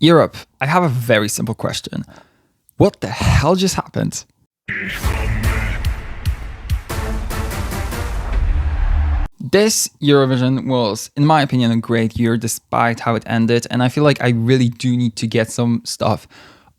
Europe, I have a very simple question. What the hell just happened? This Eurovision was, in my opinion, a great year despite how it ended, and I feel like I really do need to get some stuff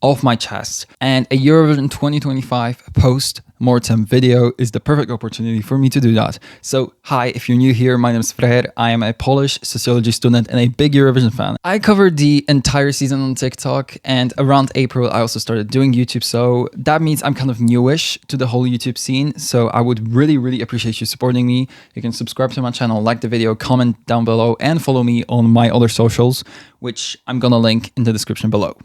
off my chest. And a Eurovision 2025 post-mortem video is the perfect opportunity for me to do that. So, hi, if you're new here, my name is Freyr. I am a Polish sociology student and a big Eurovision fan. I covered the entire season on TikTok, and around April, I also started doing YouTube. So that means I'm kind of newish to the whole YouTube scene. So I would really appreciate you supporting me. You can subscribe to my channel, like the video, comment down below, and follow me on my other socials, which I'm gonna link in the description below.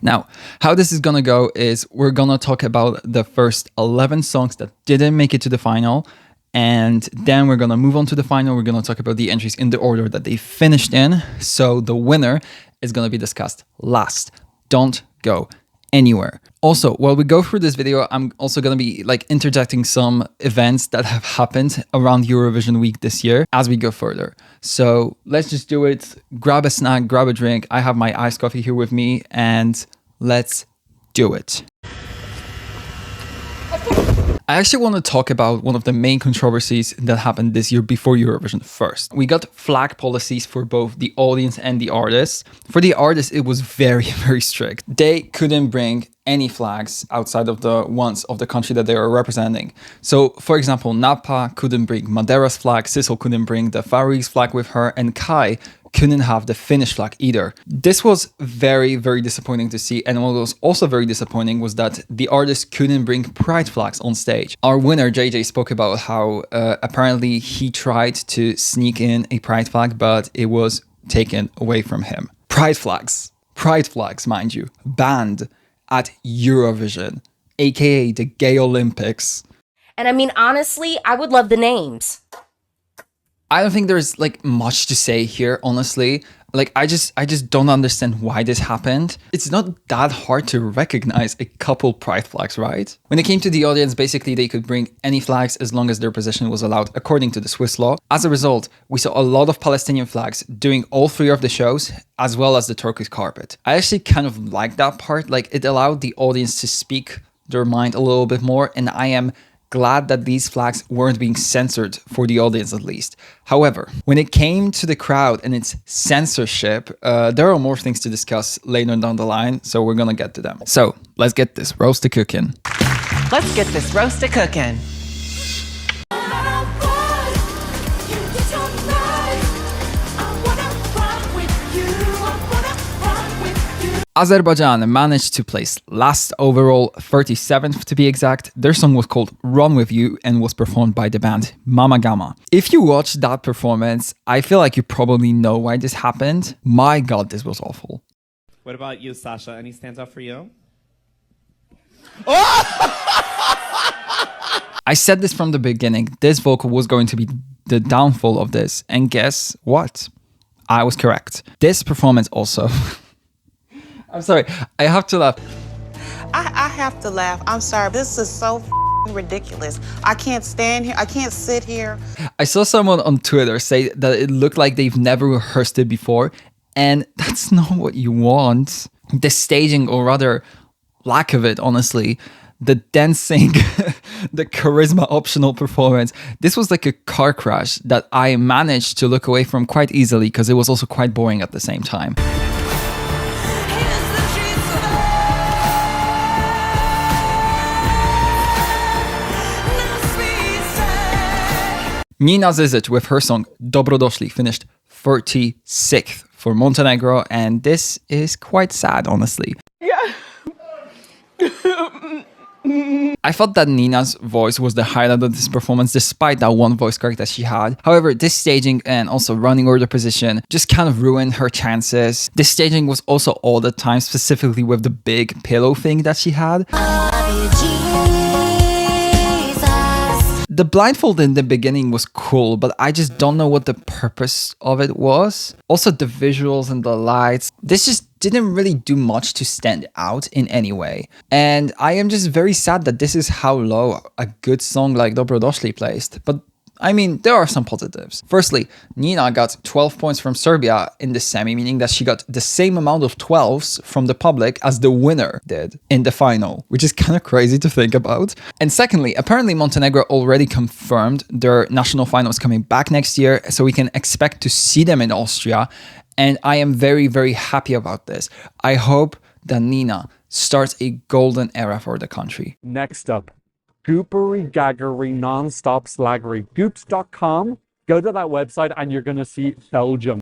Now, how this is gonna go is we're gonna talk about the first 11 songs that didn't make it to the final, and then we're gonna move on to the final. We're gonna talk about the entries in the order that they finished in. So the winner is gonna be discussed last. Don't go anywhere. Also, while we go through this video, I'm also going to be interjecting some events that have happened around Eurovision week this year as we go further. So let's just do it. Grab a snack, grab a drink. I have my iced coffee here with me, and let's do it. I actually want to talk about one of the main controversies that happened this year before Eurovision first. We got flag policies for both the audience and the artists. For the artists, it was very strict. They couldn't bring any flags outside of the ones of the country that they were representing. So, for example, Napa couldn't bring Madeira's flag, Sissel couldn't bring the Faroese flag with her, and Kai couldn't have the Finnish flag either. This was very disappointing to see, and what was also very disappointing was that the artists couldn't bring pride flags on stage. Our winner, JJ, spoke about how apparently he tried to sneak in a pride flag, but it was taken away from him. Pride flags, mind you, banned at Eurovision, aka the Gay Olympics. And I mean, honestly, I would love the names. I don't think there's much to say here, honestly. I just don't understand why this happened. It's not that hard to recognize a couple pride flags, right? When it came to the audience, basically they could bring any flags as long as their position was allowed according to the Swiss law. As a result, we saw a lot of Palestinian flags doing all three of the shows, as well as the Turkish carpet. I actually kind of like that part. It allowed the audience to speak their mind a little bit more, and I am glad that these flags weren't being censored for the audience at least. However, when it came to the crowd and its censorship, there are more things to discuss later down the line, so we're gonna get to them. So let's get this roast cooking. Let's get this roast cooking. Azerbaijan managed to place last overall, 37th to be exact. Their song was called Run With You and was performed by the band Mama Gama. If you watched that performance, I feel like you probably know why this happened. My God, this was awful. What about you, Sasha? Any stands out for you? I said this from the beginning. This vocal was going to be the downfall of this. And guess what? I was correct. This performance also... I'm sorry, I have to laugh. I have to laugh. I'm sorry. This is so ridiculous. I can't stand here. I can't sit here. I saw someone on Twitter say that it looked like they've never rehearsed it before, and that's not what you want. The staging, or rather lack of it, honestly, the dancing, the charisma optional performance. This was like a car crash that I managed to look away from quite easily because it was also quite boring at the same time. Nina Zizic with her song Dobrodošli finished 36th for Montenegro, and this is quite sad, honestly. Yeah. I thought that Nina's voice was the highlight of this performance, despite that one voice crack that she had. However, this staging and also running order position just kind of ruined her chances. This staging was also all the time, specifically with the big pillow thing that she had. The blindfold in the beginning was cool, but I just don't know what the purpose of it was. Also, the visuals and the lights, this just didn't really do much to stand out in any way. And I am just very sad that this is how low a good song like Dobrodošli placed. But I mean, there are some positives. Firstly, Nina got 12 points from Serbia in the semi, meaning that she got the same amount of 12s from the public as the winner did in the final, which is kind of crazy to think about. And secondly, apparently Montenegro already confirmed their national finals coming back next year, so we can expect to see them in Austria. And I am very, very happy about this. I hope that Nina starts a golden era for the country. Next up, goopery, gaggery, non-stop slaggery. Goops.com. Go to that website and you're going to see Belgium.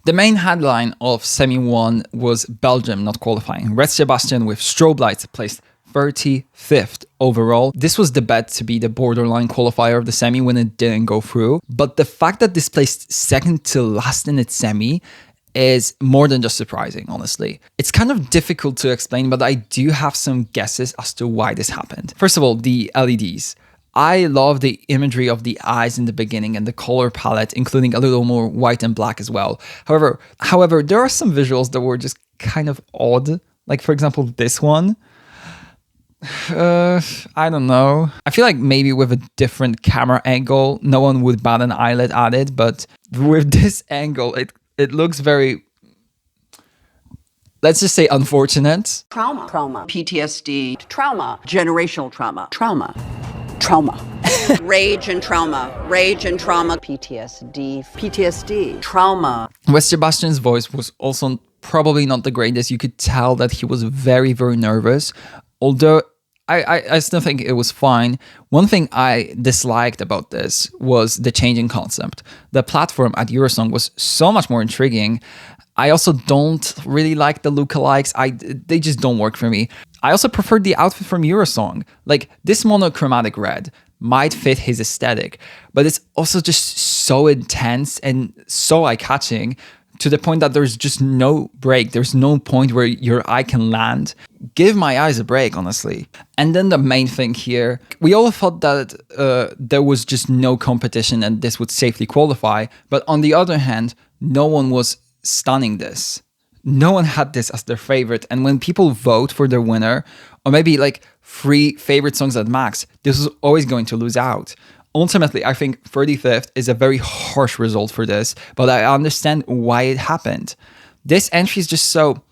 The main headline of Semi 1 was Belgium not qualifying. Red Sebastian with strobe lights placed 35th overall. This was the bet to be the borderline qualifier of the semi when it didn't go through. But the fact that this placed second to last in its semi is more than just surprising, honestly. It's kind of difficult to explain, but I do have some guesses as to why this happened. First of all, the LEDs. I love the imagery of the eyes in the beginning and the color palette, including a little more white and black as well. However, there are some visuals that were just kind of odd. Like, for example, this one. I don't know. I feel like maybe with a different camera angle, no one would bat an eyelid at it, but with this angle, it looks very, let's just say, unfortunate. Trauma, PTSD, trauma, generational trauma, rage and trauma, PTSD, trauma. West Sebastian's voice was also probably not the greatest. You could tell that he was very, very nervous, although I still think it was fine. One thing I disliked about this was the changing concept. The platform at Eurosong was so much more intriguing. I also don't really like the lookalikes. They just don't work for me. I also preferred the outfit from Eurosong. Like, this monochromatic red might fit his aesthetic, but it's also just so intense and so eye-catching to the point that there's just no break. There's no point where your eye can land. Give my eyes a break, honestly. And then the main thing here, we all thought that there was just no competition and this would safely qualify. But on the other hand, no one was stunning this. No one had this as their favorite. And when people vote for their winner, or maybe like 3 favorite songs at max, this was always going to lose out. Ultimately, I think 35th is a very harsh result for this, but I understand why it happened. This entry is just so,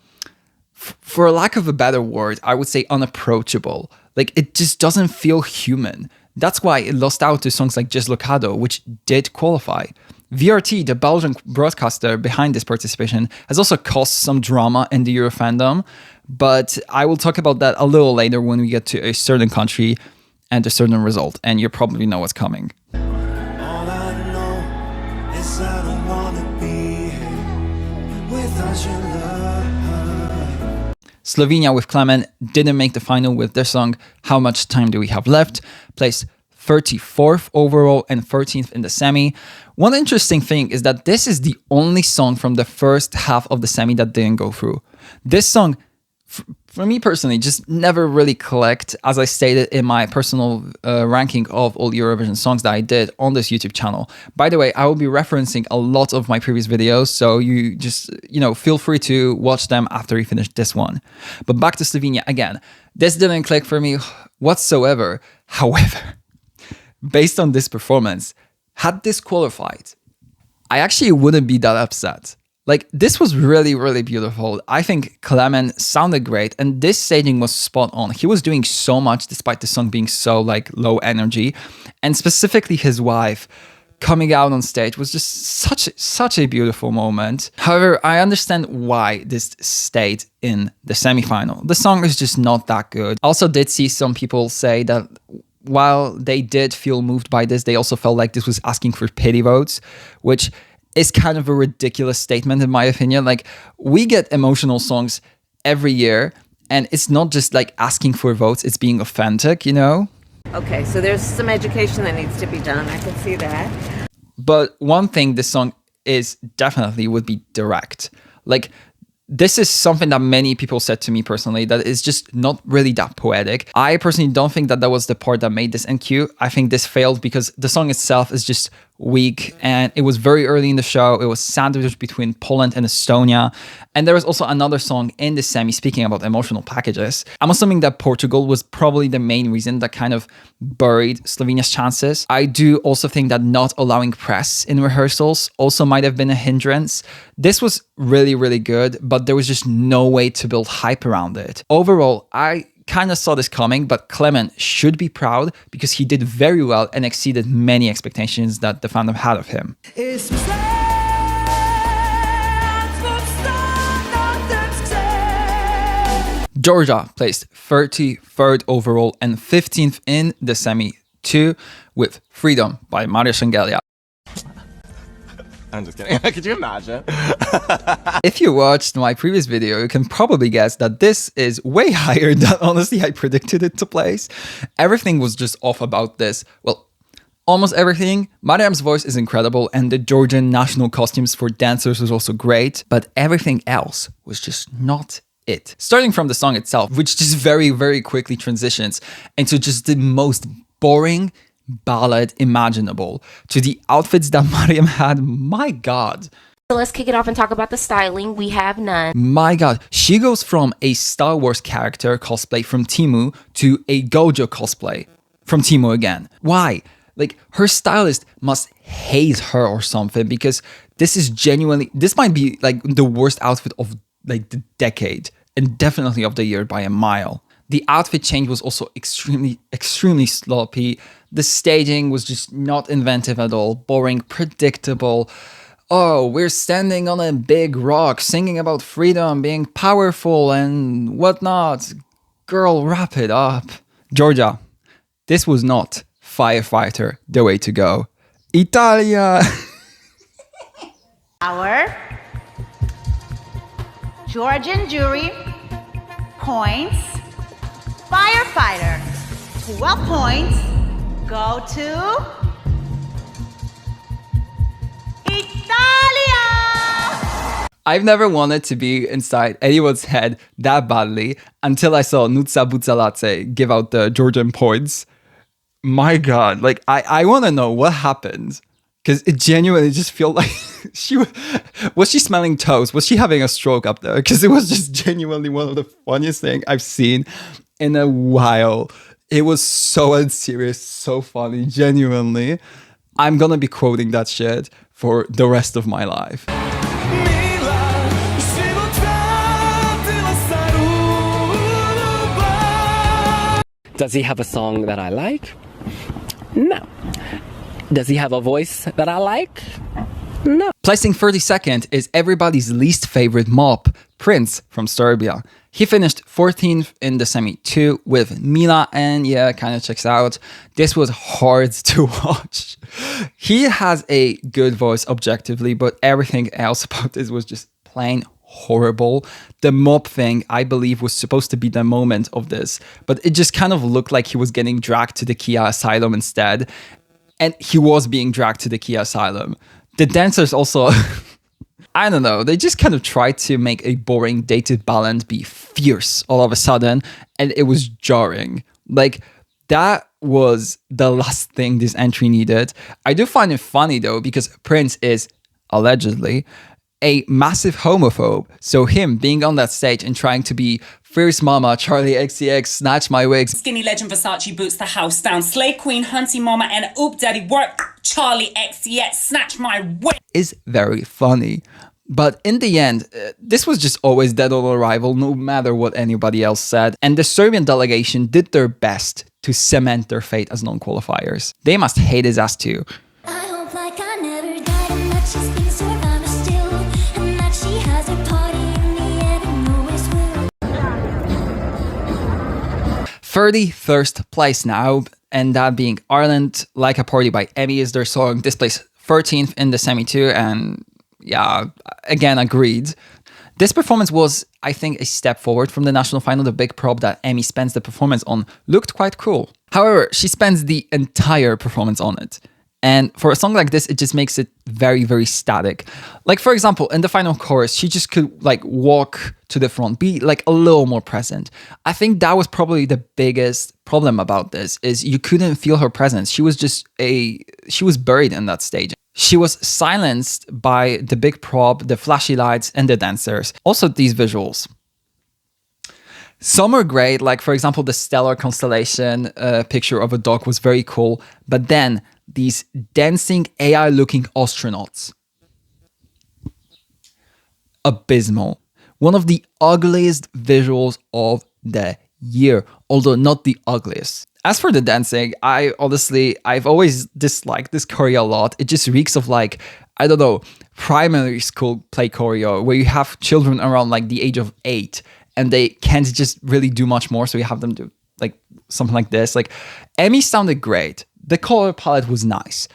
for lack of a better word, I would say unapproachable. Like, it just doesn't feel human. That's why it lost out to songs like Just Locado, which did qualify. VRT, the Belgian broadcaster behind this participation, has also caused some drama in the Euro fandom, but I will talk about that a little later when we get to a certain country and a certain result, and you probably know what's coming. All I know is I don't wanna be here without your love. Slovenia with Klemen didn't make the final with their song How Much Time Do We Have Left, placed 34th overall and 13th in the semi. One interesting thing is that this is the only song from the first half of the semi that didn't go through. This song, for me personally, just never really clicked, as I stated in my personal ranking of all Eurovision songs that I did on this YouTube channel. By the way, I will be referencing a lot of my previous videos, so you just, feel free to watch them after you finish this one. But back to Slovenia again. This didn't click for me whatsoever. However, based on this performance, had this qualified, I actually wouldn't be that upset. Like, this was really, really beautiful. I think Klemen sounded great, and this staging was spot on. He was doing so much despite the song being so, low energy. And specifically his wife coming out on stage was just such a beautiful moment. However, I understand why this stayed in the semi-final. The song is just not that good. I also did see some people say that while they did feel moved by this, they also felt like this was asking for pity votes, which is kind of a ridiculous statement in my opinion. Like, we get emotional songs every year, and it's not just like asking for votes, it's being authentic, Okay, so there's some education that needs to be done. I can see that. But one thing this song is definitely would be direct. Like, this is something that many people said to me personally, that is just not really that poetic. I personally don't think that was the part that made this NQ. I think this failed because the song itself is just week, and it was very early in the show. It was sandwiched between Poland and Estonia. And there was also another song in the semi speaking about emotional packages. I'm assuming that Portugal was probably the main reason that kind of buried Slovenia's chances. I do also think that not allowing press in rehearsals also might have been a hindrance. This was really, really good, but there was just no way to build hype around it. Overall, I kind of saw this coming, but Clement should be proud because he did very well and exceeded many expectations that the fandom had of him. Georgia placed 33rd overall and 15th in the semi 2 with Freedom by Maria Shengelia. I'm just kidding. Could you imagine? If you watched my previous video, you can probably guess that this is way higher than honestly I predicted it to place. Everything was just off about this. Well, almost everything. Mariam's voice is incredible and the Georgian national costumes for dancers was also great, but everything else was just not it. Starting from the song itself, which just very, very quickly transitions into just the most boring ballad imaginable, to the outfits that Mariam had. My god. So let's kick it off and talk about the styling. We have none. My god, she goes from a Star Wars character cosplay from Temu to a Gojo cosplay from Temu again. Why? Like, her stylist must hate her or something, because this is genuinely, this might be like the worst outfit of like the decade and definitely of the year by a mile. The outfit change was also extremely sloppy. The staging was just not inventive at all, boring, predictable. Oh, we're standing on a big rock, singing about freedom, being powerful and whatnot. Girl, wrap it up. Georgia, this was not Firefighter the way to go. Italia! Our Georgian jury points. Firefighter, 12 points go to Italia! I've never wanted to be inside anyone's head that badly until I saw Nutsa Butsaladze give out the Georgian points. My god, like I want to know what happened, because it genuinely just felt like was she smelling toast? Was she having a stroke up there? Because it was just genuinely one of the funniest things I've seen in a while. It was so unserious, so funny, genuinely. I'm gonna be quoting that shit for the rest of my life. Does he have a song that I like? No. Does he have a voice that I like? No. Placing 32nd is everybody's least favorite mop, Prince from Serbia. He finished 14th in the semi 2 with Mila, and yeah, kind of checks out. This was hard to watch. He has a good voice objectively, but everything else about this was just plain horrible. The mop thing, I believe, was supposed to be the moment of this, but it just kind of looked like he was getting dragged to the Kia Asylum instead. And he was being dragged to the Kia Asylum. The dancers also, I don't know, they just kind of tried to make a boring dated ballad be fierce all of a sudden, and it was jarring. Like, that was the last thing this entry needed. I do find it funny though, because Prince is, allegedly, a massive homophobe. So him being on that stage and trying to be Fierce Mama, Charlie XCX, Snatch My Wigs, Skinny Legend, Versace boots the house down, Slay Queen, Hunty Mama, and Oop Daddy Work, Charlie XCX, Snatch My Wigs, is very funny. But in the end, this was just always dead on arrival, no matter what anybody else said. And the Serbian delegation did their best to cement their fate as non-qualifiers. They must hate his ass too. 31st place now, and that being Ireland. Like a Party by Emmy is their song. This placed 13th in the semi 2, and yeah, again, agreed. This performance was, I think, a step forward from the national final. The big prop that Emmy spends the performance on looked quite cool. However, she spends the entire performance on it. And for a song like this, it just makes it very, very static. Like, for example, in the final chorus, she just could like walk to the front, be like a little more present. I think that was probably the biggest problem about this, is you couldn't feel her presence. She was just a she was buried in that stage. She was silenced by the big prop, the flashy lights, and the dancers. Also, these visuals. Some are great, like for example, the stellar constellation picture of a dog was very cool. But then these dancing AI-looking astronauts. Abysmal. One of the ugliest visuals of the year, although not the ugliest. As for the dancing, I've always disliked this choreo a lot. It just reeks of like, I don't know, primary school play choreo where you have children around like the age of 8 and they can't just really do much more. So you have them do like something like this. Like Emmy sounded great. The color palette was nice.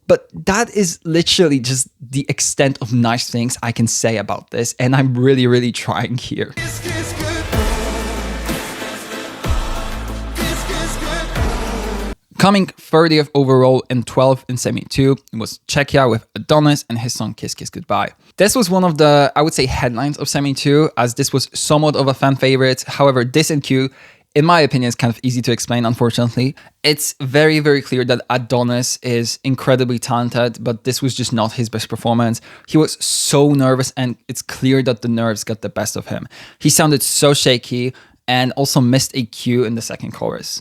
But that is literally just the extent of nice things I can say about this. And I'm really, really trying here. Coming 30th overall and 12th in Semi 2 was Czechia with Adonis and his song Kiss Kiss Goodbye. This was one of the, I would say, headlines of Semi 2, as this was somewhat of a fan favorite. However, this and Q, in my opinion, is kind of easy to explain, unfortunately. It's very, very clear that Adonis is incredibly talented, but this was just not his best performance. He was so nervous, and it's clear that the nerves got the best of him. He sounded so shaky and also missed a cue in the second chorus.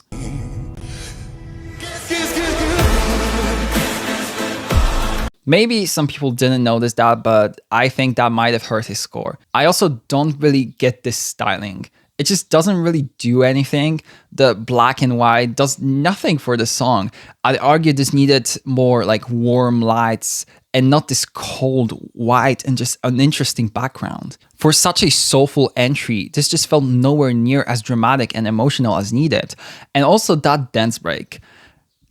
Maybe some people didn't notice that, but I think that might have hurt his score. I also don't really get this styling. It just doesn't really do anything. The black and white does nothing for the song. I'd argue this needed more like warm lights and not this cold white and just an interesting background. For such a soulful entry, this just felt nowhere near as dramatic and emotional as needed. And also that dance break.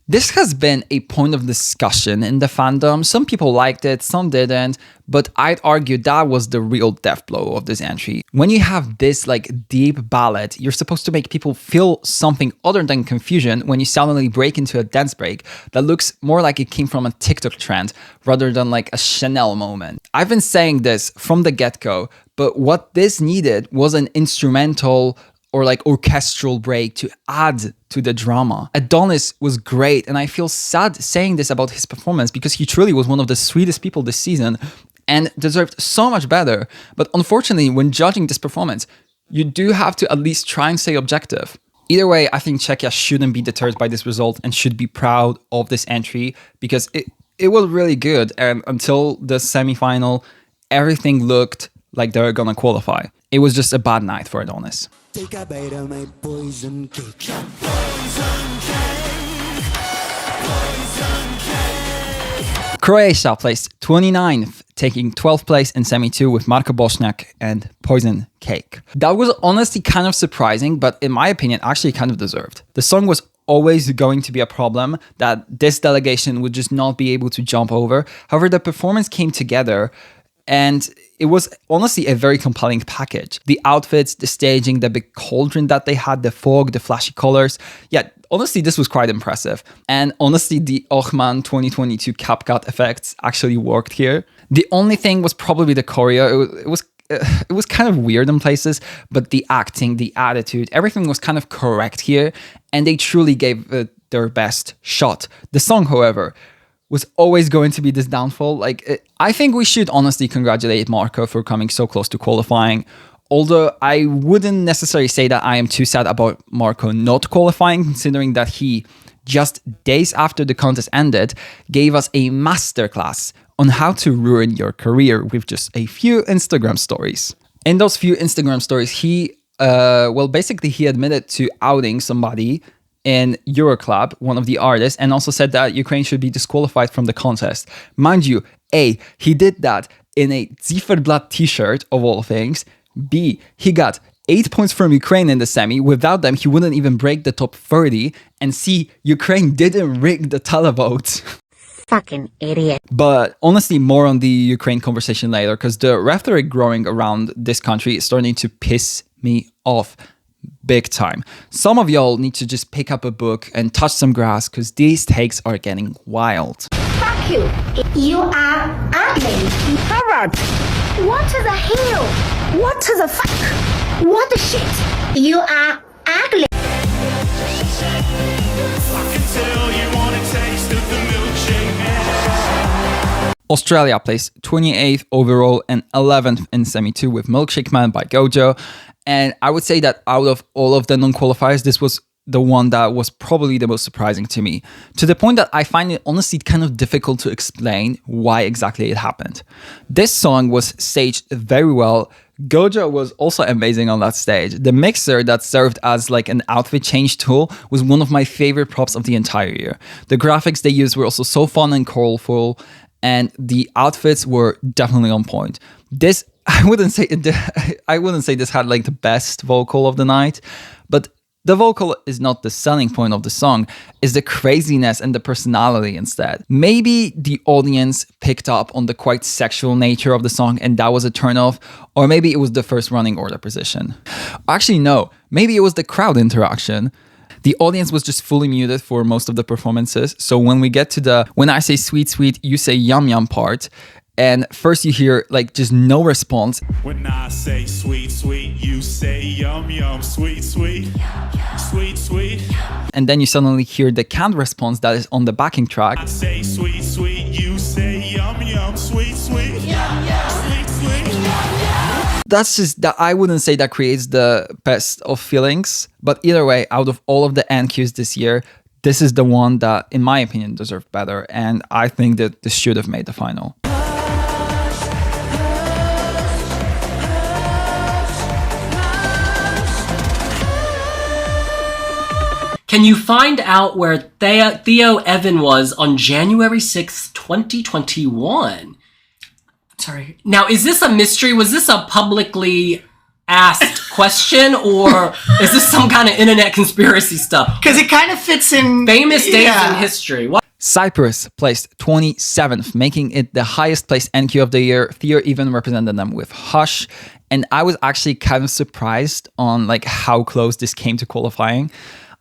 This has been a point of discussion in the fandom. Some people liked it, some didn't, but I'd argue that was the real death blow of this entry. When you have this like deep ballad, you're supposed to make people feel something other than confusion when you suddenly break into a dance break that looks more like it came from a TikTok trend rather than like a Chanel moment. I've been saying this from the get-go, but what this needed was an instrumental or like orchestral break to add to the drama. Adonis was great, and I feel sad saying this about his performance because he truly was one of the sweetest people this season and deserved so much better. But unfortunately, when judging this performance, you do have to at least try and stay objective. Either way, I think Czechia shouldn't be deterred by this result and should be proud of this entry because it was really good, and until the semi-final, everything looked like they were gonna qualify. It was just a bad night for Adonis. Take a bite of my poison cake. Croatia placed 29th, taking 12th place in Semi 2 with Marko Bošnjak and Poison Cake. That was honestly kind of surprising, but in my opinion, actually kind of deserved. The song was always going to be a problem that this delegation would just not be able to jump over. However, the performance came together, and it was honestly a very compelling package. The outfits, the staging, the big cauldron that they had, the fog, the flashy colors. Yeah, honestly, this was quite impressive. And honestly, the Ochman 2022 CapCut effects actually worked here. The only thing was probably the choreo. It was kind of weird in places, but the acting, the attitude, everything was kind of correct here. And they truly gave their best shot. The song, however, was always going to be this downfall. I think we should honestly congratulate Marko for coming so close to qualifying. Although I wouldn't necessarily say that I am too sad about Marko not qualifying, considering that he, just days after the contest ended, gave us a masterclass on how to ruin your career with just a few Instagram stories. In those few Instagram stories, he admitted to outing somebody in Euroclub, one of the artists, and also said that Ukraine should be disqualified from the contest. Mind you, A, he did that in a Zifferblatt t-shirt, of all things. B, he got 8 points from Ukraine in the semi. Without them, he wouldn't even break the top 30. And C, Ukraine didn't rig the televote. Fucking idiot. But honestly, more on the Ukraine conversation later, because the rhetoric growing around this country is starting to piss me off big time. Some of y'all need to just pick up a book and touch some grass, because these takes are getting wild. Fuck you. You are ugly. Pervert. What the hell? What the fuck? What the shit? You are ugly. I can tell you want a taste of the milkshake. Australia placed 28th overall and 11th in Semi 2 with Milkshake Man by Gojo. And I would say that out of all of the non-qualifiers, this was the one that was probably the most surprising to me, to the point that I find it honestly kind of difficult to explain why exactly it happened. This song was staged very well. Gojo was also amazing on that stage. The mixer that served as like an outfit change tool was one of my favorite props of the entire year. The graphics they used were also so fun and colorful, and the outfits were definitely on point. This, I wouldn't say this had like the best vocal of the night, but the vocal is not the selling point of the song, it's the craziness and the personality instead. Maybe the audience picked up on the quite sexual nature of the song and that was a turnoff, or maybe it was the first running order position. Actually, no, maybe it was the crowd interaction. The audience was just fully muted for most of the performances, so when we get to the "when I say sweet, sweet, you say yum, yum" part, and first you hear like just no response. When I say sweet, sweet, you say yum, yum, sweet, sweet, sweet, sweet. And then you suddenly hear the canned response that is on the backing track. I say sweet, sweet, you say yum, yum, sweet, sweet, yum, yum, sweet, sweet, yum, yum. That's just that, I wouldn't say that creates the best of feelings, but either way, out of all of the NQs this year, this is the one that, in my opinion, deserved better, and I think that this should have made the final. Can you find out where Theo Evan was on January 6th, 2021? Sorry. Now, is this a mystery? Was this a publicly asked question, or is this some kind of internet conspiracy stuff? Because it kind of fits in famous days in history. What? Cyprus placed 27th, making it the highest placed NQ of the year. Theo even represented them with Hush, and I was actually kind of surprised on like how close this came to qualifying.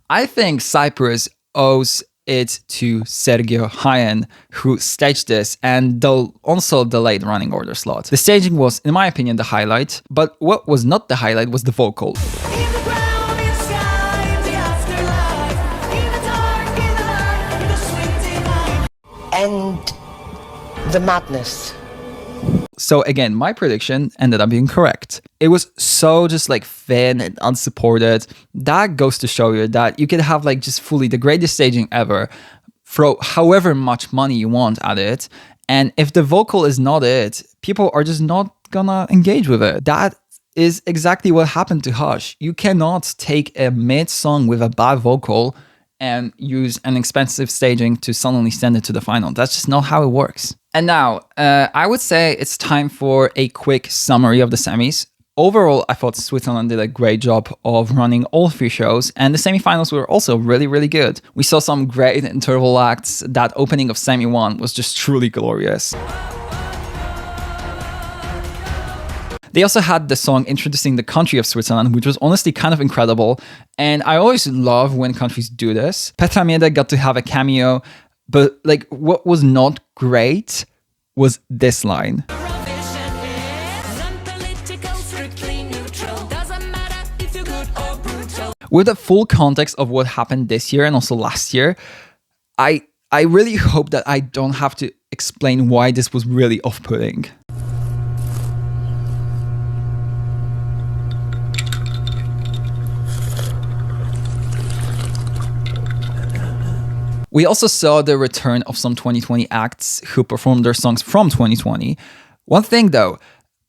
I think Cyprus owes it to Sergio Hyen, who staged this and also delayed running order slot. The staging was, in my opinion, the highlight, but what was not the highlight was the vocal. And the madness. So again, my prediction ended up being correct. It was so just like thin and unsupported. That goes to show you that you can have like just fully the greatest staging ever, throw however much money you want at it, and if the vocal is not it, people are just not gonna engage with it. That is exactly what happened to Hush. You cannot take a mid song with a bad vocal and use an expensive staging to suddenly send it to the final. That's just not how it works. And now, I would say it's time for a quick summary of the semis. Overall, I thought Switzerland did a great job of running all three shows, and the semifinals were also really, really good. We saw some great interval acts. That opening of Semi 1 was just truly glorious. They also had the song introducing the country of Switzerland, which was honestly kind of incredible. And I always love when countries do this. Petra Mede got to have a cameo, but like what was not great was this line. With the full context of what happened this year and also last year, I really hope that I don't have to explain why this was really off-putting. We also saw the return of some 2020 acts who performed their songs from 2020. One thing though,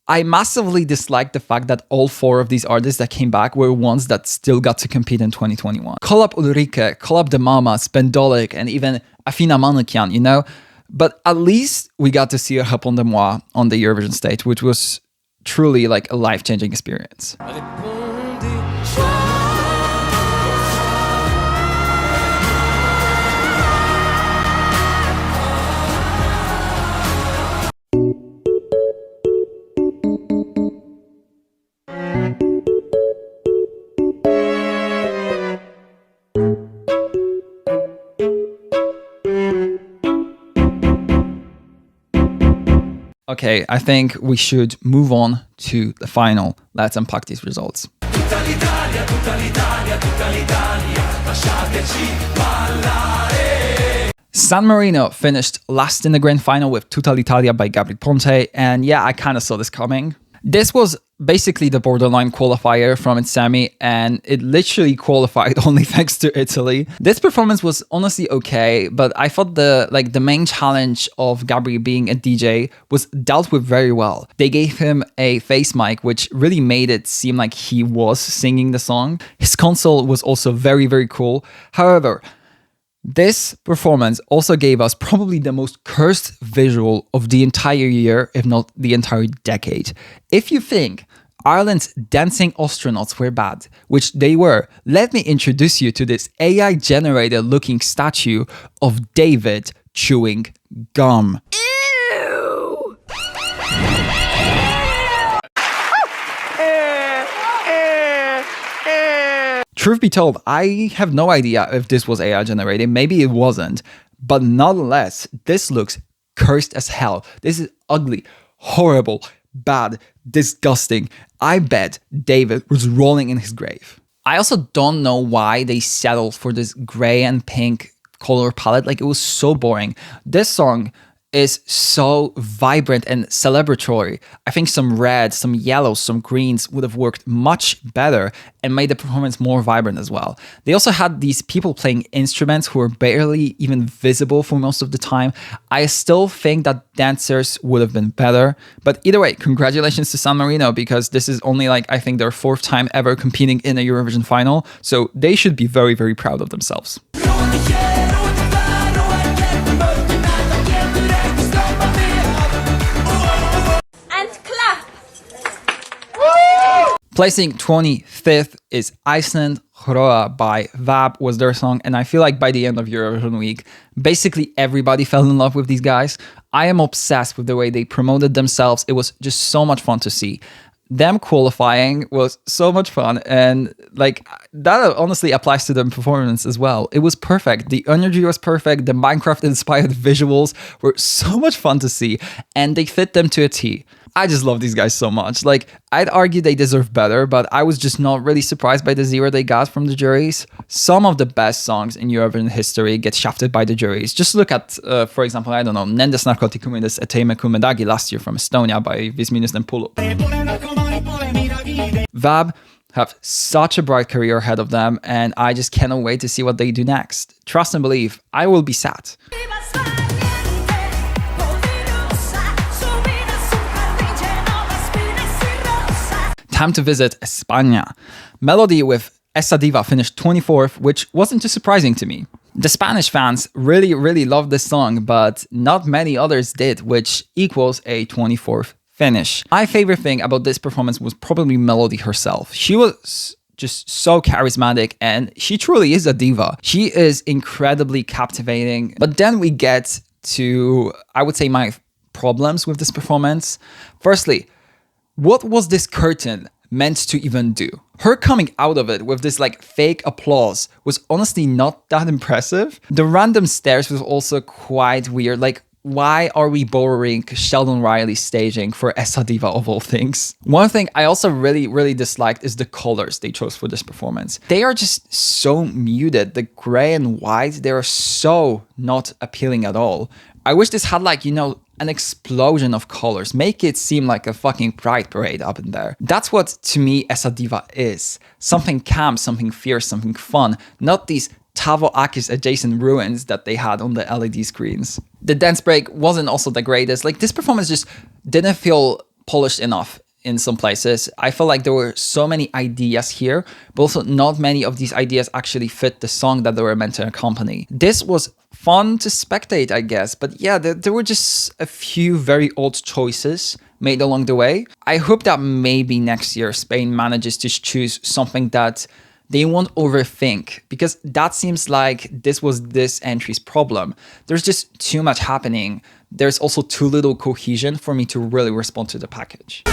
I massively disliked the fact that all four of these artists that came back were ones that still got to compete in 2021. Call up Ulrike, call up the Mamas, Bendolik, and even Afina Manukyan, you know? But at least we got to see Répond de Moi on the Eurovision stage, which was truly like a life-changing experience. Okay, I think we should move on to the final. Let's unpack these results. San Marino finished last in the grand final with Tutta l'Italia by Gabri Ponte, and yeah, I kind of saw this coming. This was basically the borderline qualifier from its semi, and it literally qualified only thanks to Italy. This performance was honestly okay, but I thought the main challenge of Gabri being a DJ was dealt with very well. They gave him a face mic, which really made it seem like he was singing the song. His console was also very, very cool. However, this performance also gave us probably the most cursed visual of the entire year, if not the entire decade. If you think Ireland's dancing astronauts were bad, which they were, let me introduce you to this AI-generated looking statue of David chewing gum. Truth be told, I have no idea if this was AI generated. Maybe it wasn't. But nonetheless, this looks cursed as hell. This is ugly, horrible, bad, disgusting. I bet David was rolling in his grave. I also don't know why they settled for this gray and pink color palette. Like, it was so boring. This song is so vibrant and celebratory. I think some reds, some yellows, some greens would have worked much better and made the performance more vibrant as well. They also had these people playing instruments who were barely even visible for most of the time. I still think that dancers would have been better, but either way, congratulations to San Marino, because this is only I think their 4th time ever competing in a Eurovision final, so they should be very, very proud of themselves. Placing 25th is Iceland. Hroa by Vab was their song, and I feel like by the end of Eurovision week, basically everybody fell in love with these guys. I am obsessed with the way they promoted themselves. It was just so much fun to see. Them qualifying was so much fun, and that honestly applies to the performance as well. It was perfect. The energy was perfect. The Minecraft-inspired visuals were so much fun to see, and they fit them to a T. I just love these guys so much. I'd argue they deserve better, but I was just not really surprised by the 0 they got from the juries. Some of the best songs in Eurovision history get shafted by the juries. Just look at, for example, I don't know, Nendes Narkotikumidis Eteime Kumedagi last year from Estonia by Visminus Nempulu. Vab have such a bright career ahead of them, and I just cannot wait to see what they do next. Trust and believe, I will be sad. Time to visit España. Melody with Esa Diva finished 24th, which wasn't too surprising to me. The Spanish fans really, really loved this song, but not many others did, which equals a 24th finish. My favorite thing about this performance was probably Melody herself. She was just so charismatic, and she truly is a diva. She is incredibly captivating. But then we get to, I would say, my problems with this performance. Firstly, what was this curtain meant to even do? Her coming out of it with this fake applause was honestly not that impressive. The random stares was also quite weird. Why are we borrowing Sheldon Riley's staging for Esa Diva of all things? One thing I also really, really disliked is the colors they chose for this performance. They are just so muted. The gray and white, they are so not appealing at all. I wish this had an explosion of colors. Make it seem like a fucking pride parade up in there. That's what, to me, Esa Diva is. Something camp, something fierce, something fun. Not these Tavo Akis adjacent ruins that they had on the LED screens. The dance break wasn't also the greatest. This performance just didn't feel polished enough in some places. I felt like there were so many ideas here, but also not many of these ideas actually fit the song that they were meant to accompany. This was fun to spectate, I guess, but yeah, there were just a few very odd choices made along the way. I hope that maybe next year Spain manages to choose something that they won't overthink, because that seems like this was this entry's problem. There's just too much happening. There's also too little cohesion for me to really respond to the package.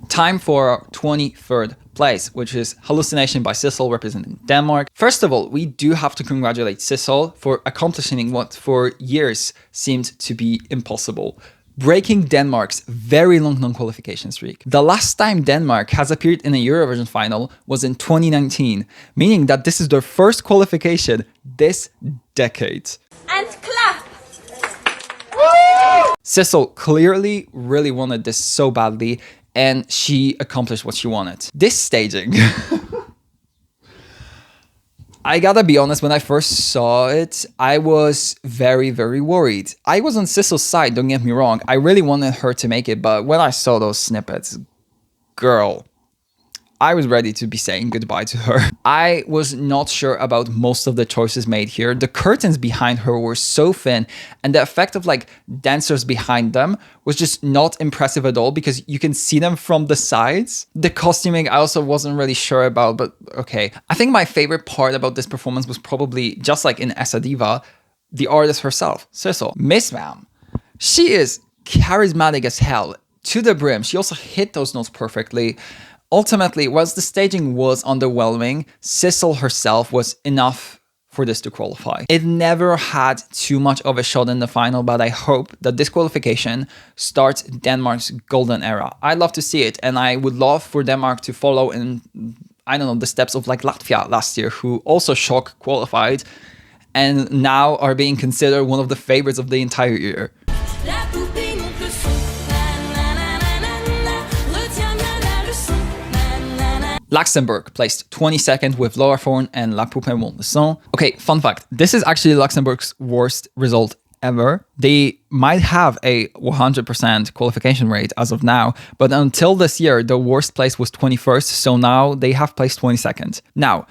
Time for 23rd place, which is Hallucination by Sissel representing Denmark. First of all, we do have to congratulate Sissel for accomplishing what for years seemed to be impossible. breaking Denmark's very long non-qualification streak. The last time Denmark has appeared in a Eurovision final was in 2019, meaning that this is their first qualification this decade. And clap! Sissel clearly really wanted this so badly, and she accomplished what she wanted. This staging... I gotta be honest, when I first saw it, I was very, very worried. I was on Sissel's side, don't get me wrong. I really wanted her to make it, but when I saw those snippets, girl, I was ready to be saying goodbye to her. I was not sure about most of the choices made here. The curtains behind her were so thin, and the effect of like dancers behind them was just not impressive at all because you can see them from the sides. The costuming I also wasn't really sure about, but okay. I think my favorite part about this performance was probably, just like in Essa Diva, the artist herself, Sissel. Miss Ma'am, she is charismatic as hell, to the brim. She also hit those notes perfectly. Ultimately, whilst the staging was underwhelming, Sissel herself was enough for this to qualify. It never had too much of a shot in the final, but I hope that this qualification starts Denmark's golden era. I'd love to see it, and I would love for Denmark to follow in, I don't know, the steps of like Latvia last year, who also shock qualified and now are being considered one of the favorites of the entire year. Luxembourg placed 22nd with Laura Thorne and La Poupée Monte le Son. Okay, fun fact. This is actually Luxembourg's worst result ever. They might have a 100% qualification rate as of now, but until this year, the worst place was 21st, so now they have placed 22nd. Now,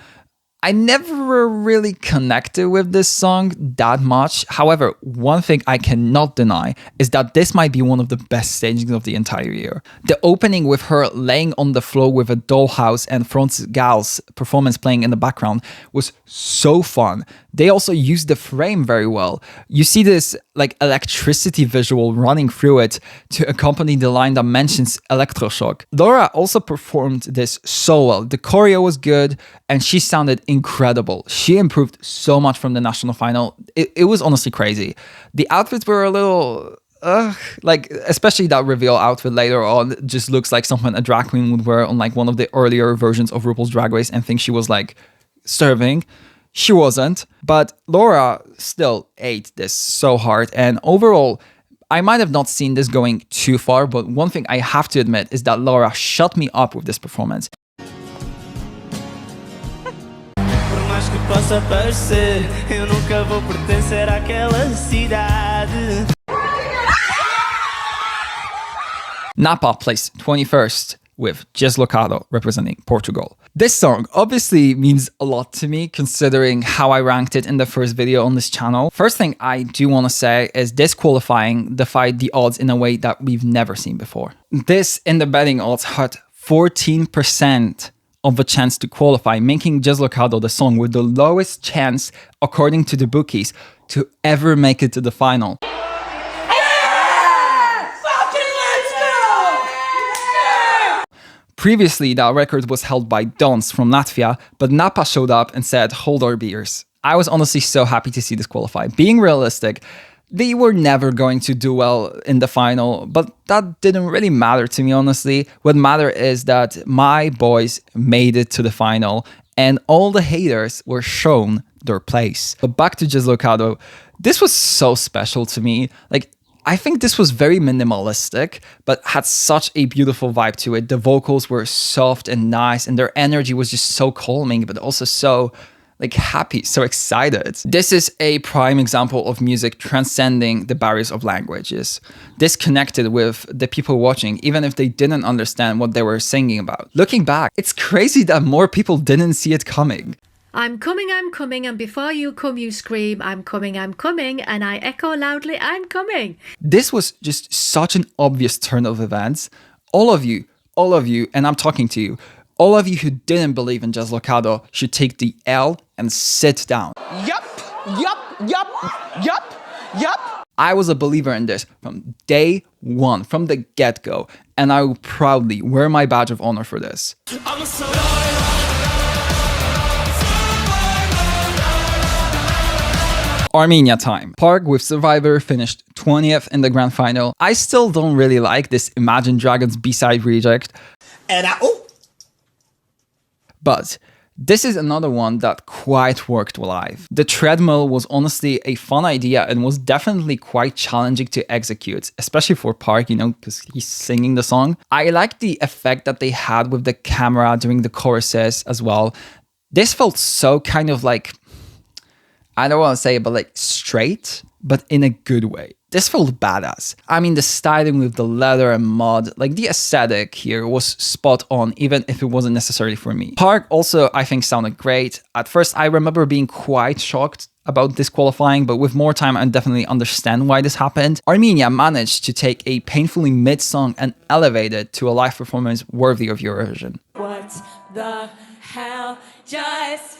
I never really connected with this song that much. However, one thing I cannot deny is that this might be one of the best stagings of the entire year. The opening with her laying on the floor with a dollhouse and Franz Gall's performance playing in the background was so fun. They also used the frame very well. You see this like electricity visual running through it to accompany the line that mentions electroshock. Laura also performed this so well. The choreo was good and she sounded incredible. She improved so much from the national final. It was honestly crazy. The outfits were a little... like, especially that reveal outfit later on just looks like something a drag queen would wear on like one of the earlier versions of RuPaul's Drag Race and think she was like serving. She wasn't, but Laura still ate this so hard, and overall, I might have not seen this going too far, but one thing I have to admit is that Laura shut me up with this performance. Napa placed 21st with Deslocado representing Portugal. This song obviously means a lot to me considering how I ranked it in the first video on this channel. First thing I do want to say is this qualifying defied the odds in a way that we've never seen before. This in the betting odds had 14% of a chance to qualify, making Deslocado the song with the lowest chance, according to the bookies, to ever make it to the final. Previously, that record was held by Dons from Latvia, but Napa showed up and said, hold our beers. I was honestly so happy to see this qualify. Being realistic, they were never going to do well in the final, but that didn't really matter to me, honestly. What mattered is that my boys made it to the final, and all the haters were shown their place. But back to Deslocado, this was so special to me. Like, I think this was very minimalistic, but had such a beautiful vibe to it. The vocals were soft and nice, and their energy was just so calming, but also so like happy, so excited. This is a prime example of music transcending the barriers of languages. This connected with the people watching, even if they didn't understand what they were singing about. Looking back, it's crazy that more people didn't see it coming. I'm coming, and before you come, you scream, I'm coming, and I echo loudly, I'm coming. This was just such an obvious turn of events. All of you, and I'm talking to you, all of you who didn't believe in Deslocado should take the L and sit down. Yup. I was a believer in this from day one, from the get-go, and I will proudly wear my badge of honor for this. Armenia time. Park with Survivor finished 20th in the grand final. I still don't really like this Imagine Dragons B-side reject. But this is another one that quite worked live. The treadmill was honestly a fun idea and was definitely quite challenging to execute, especially for Park, you know, because he's singing the song. I like the effect that they had with the camera during the choruses as well. This felt so kind of like, I don't want to say it, but like straight, but in a good way. This felt badass. I mean, the styling with the leather and mud, like the aesthetic here was spot on, even if it wasn't necessarily for me. Park also, I think, sounded great. At first, I remember being quite shocked about disqualifying, but with more time, I definitely understand why this happened. Armenia managed to take a painfully mid-song and elevate it to a live performance worthy of Eurovision. What the hell just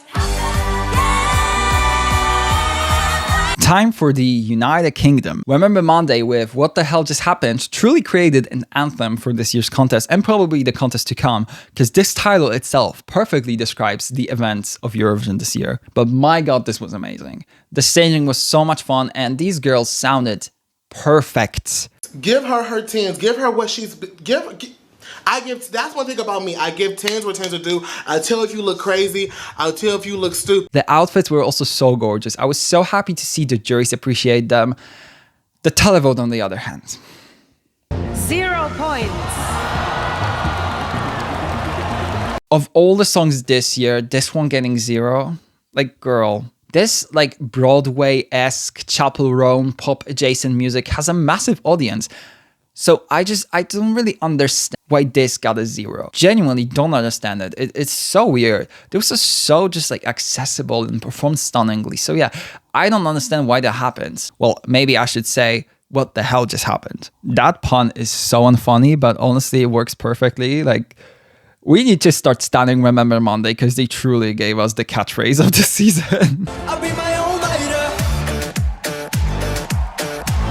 Time for the United Kingdom. Remember Monday with What the Hell Just Happened truly created an anthem for this year's contest and probably the contest to come, because this title itself perfectly describes the events of Eurovision this year. But my god, this was amazing. The staging was so much fun and these girls sounded perfect. Give her her tens. Give her what she's... that's one thing about me. I give tens what tens are due. I'll tell if you look crazy. I'll tell if you look stupid. The outfits were also so gorgeous. I was so happy to see the juries appreciate them. The televote, on the other hand. 0 points. Of all the songs this year, this one getting 0? Like, girl. This, like, Broadway-esque, Chapel Roan, pop-adjacent music has a massive audience. So I don't really understand why this got a 0. Genuinely don't understand it. It's so weird. This was so just like accessible and performed stunningly. So yeah, I don't understand why that happens. Well, maybe I should say, what the hell just happened? That pun is so unfunny, but honestly, it works perfectly. Like, we need to start standing Remember Monday because they truly gave us the catchphrase of the season. I'll be my own lighter.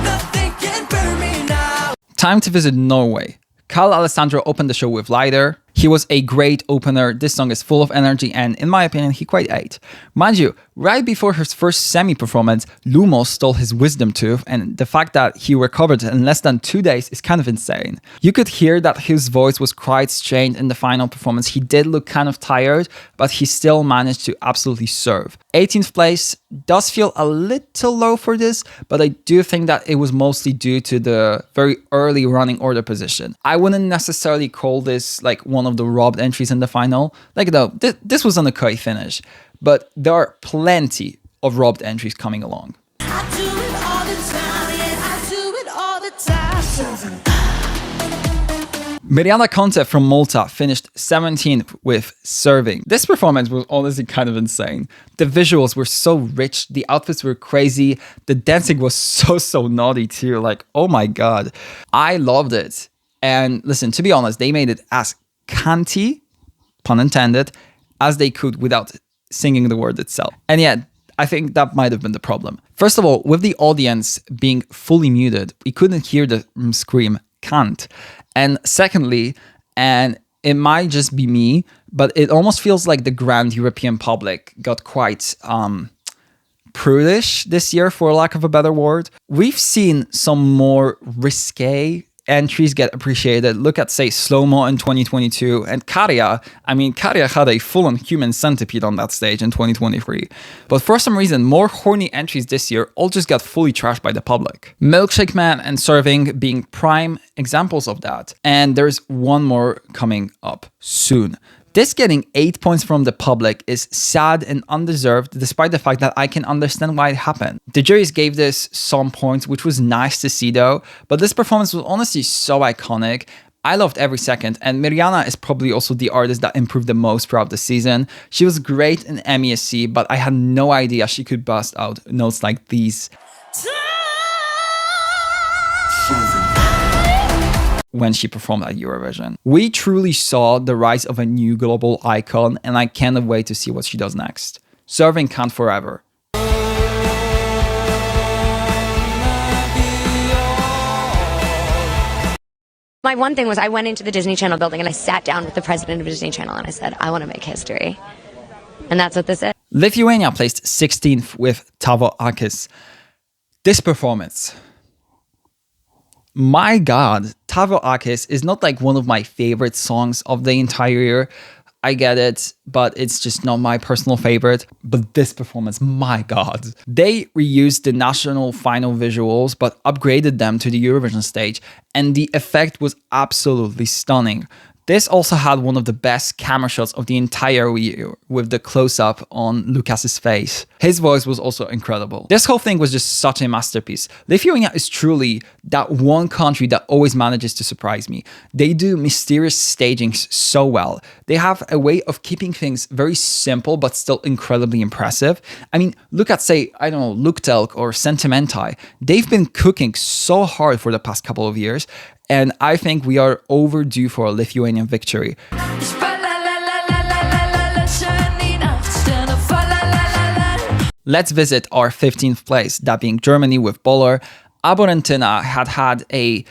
Nothing can burn me now. Time to visit Norway. Carl Alessandro opened the show with Lighter. He was a great opener. This song is full of energy and, in my opinion, he quite ate. Mind you, right before his first semi-performance, Lumos stole his wisdom tooth, and the fact that he recovered in less than 2 days is kind of insane. You could hear that his voice was quite strained in the final performance. He did look kind of tired, but he still managed to absolutely serve. 18th place does feel a little low for this, but I do think that it was mostly due to the very early running order position. I wouldn't necessarily call this like one of the robbed entries in the final. Like, though, this was an okay finish, but there are plenty of robbed entries coming along. I do it all the time, yeah, I do it all the time. Mirjana Conte from Malta finished 17th with Serving. This performance was honestly kind of insane. The visuals were so rich, the outfits were crazy, the dancing was so naughty too, like, oh my god. I loved it. And listen, to be honest, they made it as canty, pun intended, as they could without singing the word itself. And yet, I think that might have been the problem. First of all, with the audience being fully muted, we couldn't hear the scream can't. And secondly, and it might just be me, but it almost feels like the grand European public got quite prudish this year, for lack of a better word. We've seen some more risque entries get appreciated. Look at, say, Slow-Mo in 2022 and Karja. I mean, Karja had a full-on human centipede on that stage in 2023. But for some reason, more horny entries this year all just got fully trashed by the public. Milkshake Man and Serving being prime examples of that. And there's one more coming up soon. This getting 8 points from the public is sad and undeserved, despite the fact that I can understand why it happened. The juries gave this some points, which was nice to see though, but this performance was honestly so iconic. I loved every second, and Mirjana is probably also the artist that improved the most throughout the season. She was great in MESC, but I had no idea she could bust out notes like these when she performed at Eurovision. We truly saw the rise of a new global icon, and I cannot wait to see what she does next. Serving can't forever. My one thing was I went into the Disney Channel building and I sat down with the president of Disney Channel and I said, I want to make history. And that's what this is. Lithuania placed 16th with Tavo Akis. This performance. My God, Tavo Akis is not like one of my favorite songs of the entire year. I get it, but it's just not my personal favorite. But this performance, my God. They reused the national final visuals, but upgraded them to the Eurovision stage, and the effect was absolutely stunning. This also had one of the best camera shots of the entire year, with the close-up on Lucas's face. His voice was also incredible. This whole thing was just such a masterpiece. Lithuania is truly that one country that always manages to surprise me. They do mysterious stagings so well. They have a way of keeping things very simple but still incredibly impressive. I mean, look at, say, I don't know, Luktelk or Sentimentai. They've been cooking so hard for the past couple of years, and I think we are overdue for a Lithuanian victory. Let's visit our 15th place, that being Germany with Boller. Abor and Tina had a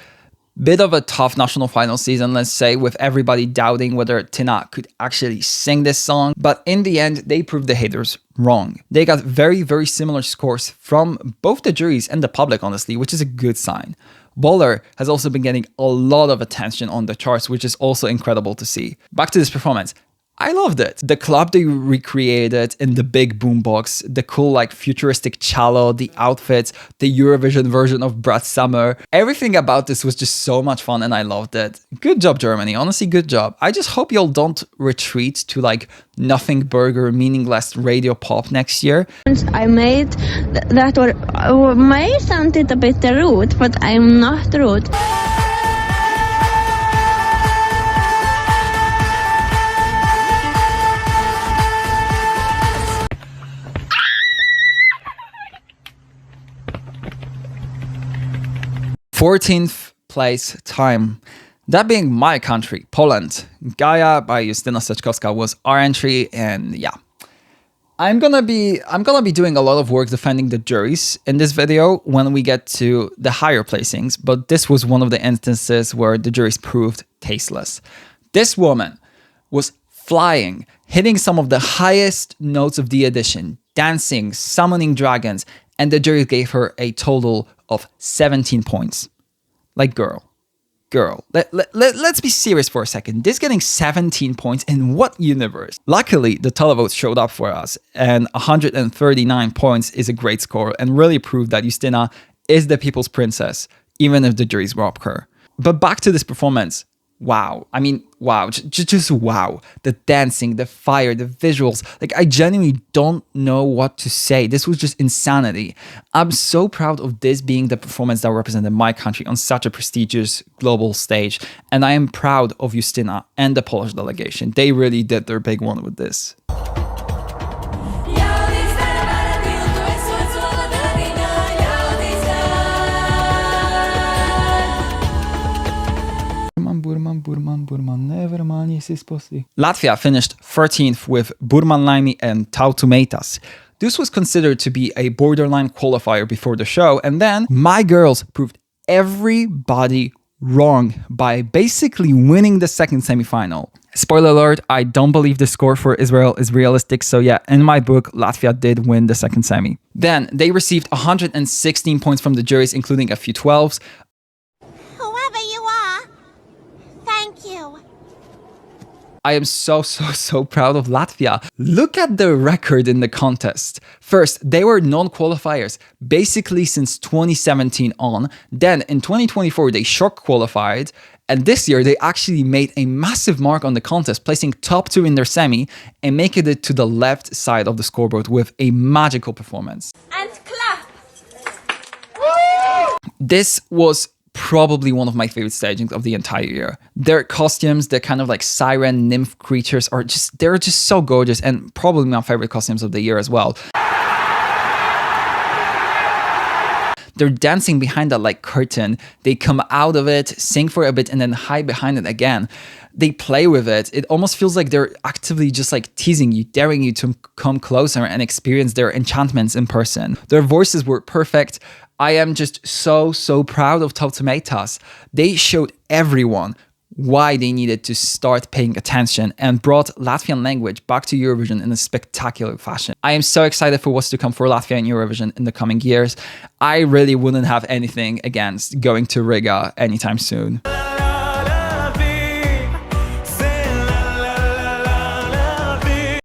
bit of a tough national final season, let's say, with everybody doubting whether Tina could actually sing this song. But in the end, they proved the haters wrong. They got very, very similar scores from both the juries and the public, honestly, which is a good sign. Boller has also been getting a lot of attention on the charts, which is also incredible to see. Back to this performance. I loved it. The club they recreated in the big boombox, the cool like futuristic cello, the outfits, the Eurovision version of Brat Summer. Everything about this was just so much fun and I loved it. Good job, Germany. Honestly, good job. I just hope y'all don't retreat to like nothing burger, meaningless radio pop next year. I made that may sound a bit rude, but I'm not rude. 14th place time. That being my country, Poland. Gaia by Justyna Steczkowska was our entry, and yeah. I'm gonna be doing a lot of work defending the juries in this video when we get to the higher placings, but this was one of the instances where the juries proved tasteless. This woman was flying, hitting some of the highest notes of the edition, dancing, summoning dragons, and the jury gave her a total of 17 points. Like, girl, let's be serious for a second. This getting 17 points in what universe? Luckily, the televotes showed up for us, and 139 points is a great score and really proved that Justyna is the people's princess, even if the juries robbed her. But back to this performance. Wow. I mean, wow. Just wow. The dancing, the fire, the visuals. Like, I genuinely don't know what to say. This was just insanity. I'm so proud of this being the performance that represented my country on such a prestigious global stage. And I am proud of Justyna and the Polish delegation. They really did their big one with this. Latvia finished 13th with Burman Laimi and Tautumeitas. This was considered to be a borderline qualifier before the show, and then my girls proved everybody wrong by basically winning the second semifinal. Spoiler alert, I don't believe the score for Israel is realistic, so yeah, in my book, Latvia did win the second semi. Then they received 116 points from the juries, including a few 12s. Whoever you are, thank you. I am so proud of Latvia. Look at the record in the contest. First, they were non-qualifiers, basically since 2017 on. Then in 2024, they shock qualified. And this year, they actually made a massive mark on the contest, placing top 2 in their semi and making it to the left side of the scoreboard with a magical performance. And clap! This was probably one of my favorite stagings of the entire year. Their costumes, the kind of like siren nymph creatures they're just so gorgeous, and probably my favorite costumes of the year as well. They're dancing behind that like curtain. They come out of it, sing for a bit, and then hide behind it again. They play with it. It almost feels like they're actively just like teasing you, daring you to come closer and experience their enchantments in person. Their voices were perfect. I am just so proud of Tautumeitas. They showed everyone why they needed to start paying attention and brought Latvian language back to Eurovision in a spectacular fashion. I am so excited for what's to come for Latvia in Eurovision in the coming years. I really wouldn't have anything against going to Riga anytime soon.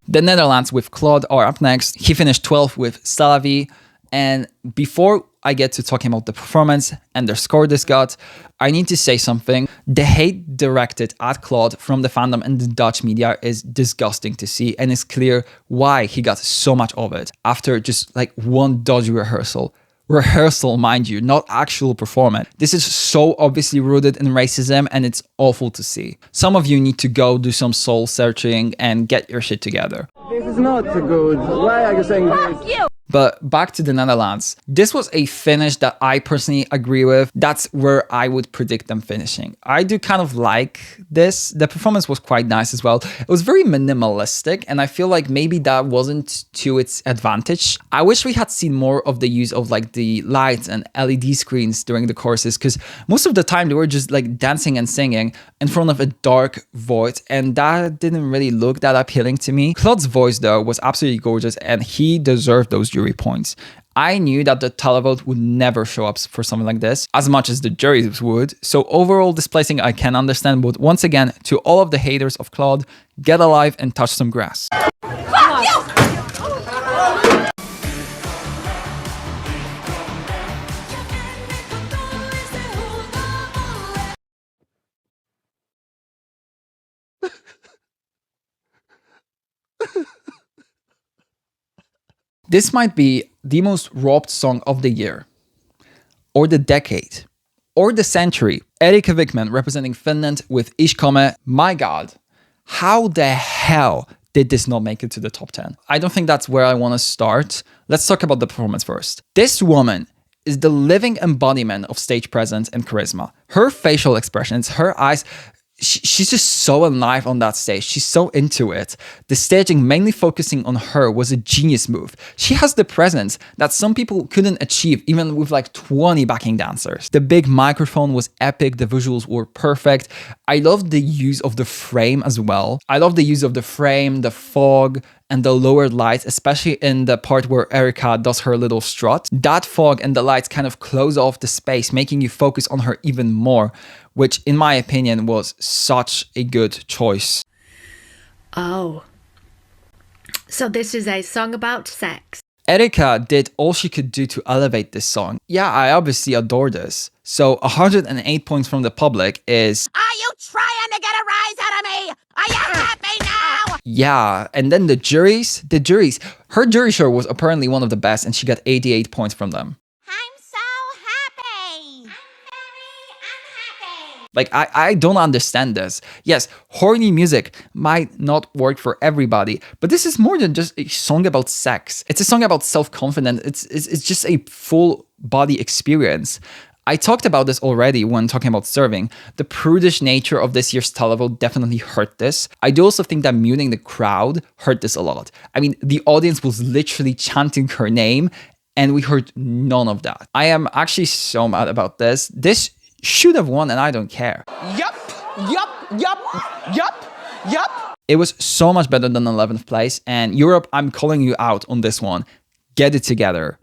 The Netherlands with Claude are up next. He finished 12th with Salavi. And before I get to talking about the performance and the score this got, I need to say something. The hate directed at Claude from the fandom and the Dutch media is disgusting to see, and it's clear why he got so much of it after just like one dodgy rehearsal. Rehearsal, mind you, not actual performance. This is so obviously rooted in racism, and it's awful to see. Some of you need to go do some soul searching and get your shit together. This is not good. Why are you saying this? But back to the Netherlands. This was a finish that I personally agree with. That's where I would predict them finishing. I do kind of like this. The performance was quite nice as well. It was very minimalistic, and I feel like maybe that wasn't to its advantage. I wish we had seen more of the use of like the lights and LED screens during the choruses, because most of the time they were just like dancing and singing in front of a dark void, and that didn't really look that appealing to me. Claude's voice though was absolutely gorgeous, and he deserved those jury points. I knew that the televote would never show up for something like this, as much as the juries would. So overall, this placing I can understand, but once again, to all of the haters of Claude, get alive and touch some grass. This might be the most robbed song of the year, or the decade, or the century. Erika Wickman representing Finland with Iskome. My God, how the hell did this not make it to the top 10? I don't think that's where I want to start. Let's talk about the performance first. This woman is the living embodiment of stage presence and charisma. Her facial expressions, her eyes, she's just so alive on that stage. She's so into it. The staging mainly focusing on her was a genius move. She has the presence that some people couldn't achieve even with like 20 backing dancers. The big microphone was epic. The visuals were perfect. I love the use of the frame as well. I love the use of the frame, the fog, and the lowered lights, especially in the part where Erika does her little strut. That fog and the lights kind of close off the space, making you focus on her even more, which in my opinion was such a good choice. Oh, so this is a song about sex. Erika did all she could do to elevate this song. Yeah, I obviously adore this. So 108 points from the public is... Are you trying to get a rise out of me? Are you happy now? Yeah, and then the juries, her jury share was apparently one of the best, and she got 88 points from them. I'm so happy. I'm very unhappy. Like, I don't understand this. Yes, horny music might not work for everybody, but this is more than just a song about sex. It's a song about self-confidence. It's just a full body experience. I talked about this already when talking about serving. The prudish nature of this year's televote definitely hurt this. I do also think that muting the crowd hurt this a lot. I mean, the audience was literally chanting her name, and we heard none of that. I am actually so mad about this. This should have won, and I don't care. Yup. It was so much better than 11th place, and Europe, I'm calling you out on this one. Get it together.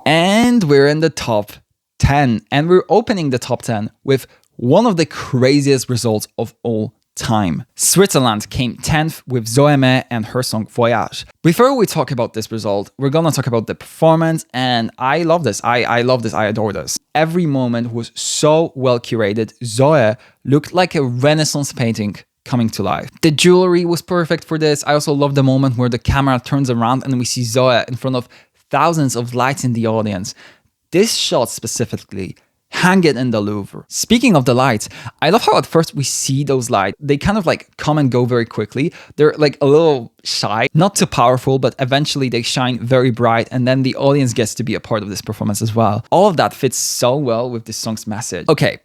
And we're in the top 10, and we're opening the top 10 with one of the craziest results of all time. Switzerland came 10th with Zoeme and her song Voyage. Before we talk about this result, we're gonna talk about the performance, and I love this. I love this. I adore this. Every moment was so well curated. Zoe looked like a Renaissance painting coming to life. The jewelry was perfect for this. I also love the moment where the camera turns around and we see Zoe in front of thousands of lights in the audience. This shot specifically, hang it in the Louvre. Speaking of the lights, I love how at first we see those lights. They kind of like come and go very quickly. They're like a little shy, not too powerful, but eventually they shine very bright, and then the audience gets to be a part of this performance as well. All of that fits so well with this song's message. Okay,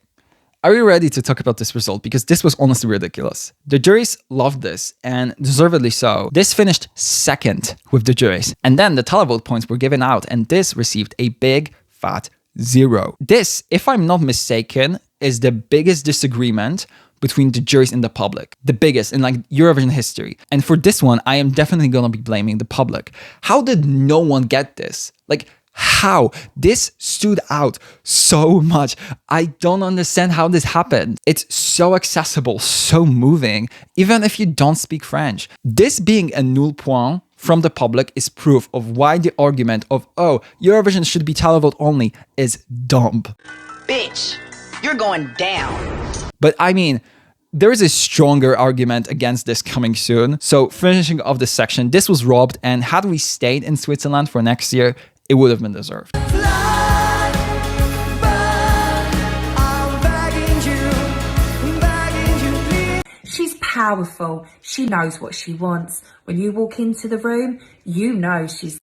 are we ready to talk about this result? Because this was honestly ridiculous. The juries loved this, and deservedly so. This finished second with the juries. And then the televote points were given out, and this received a big fat zero. This, if I'm not mistaken, is the biggest disagreement between the juries and the public. The biggest in like Eurovision history. And for this one, I am definitely gonna be blaming the public. How did no one get this? Like, how? This stood out so much. I don't understand how this happened. It's so accessible, so moving, even if you don't speak French. This being a nul point from the public is proof of why the argument of, oh, Eurovision should be televote only is dumb. Bitch, you're going down. But I mean, there is a stronger argument against this coming soon. So finishing off this section, this was robbed, and had we stayed in Switzerland for next year, it would have been deserved. She's powerful. She knows what she wants. When you walk into the room, you know she's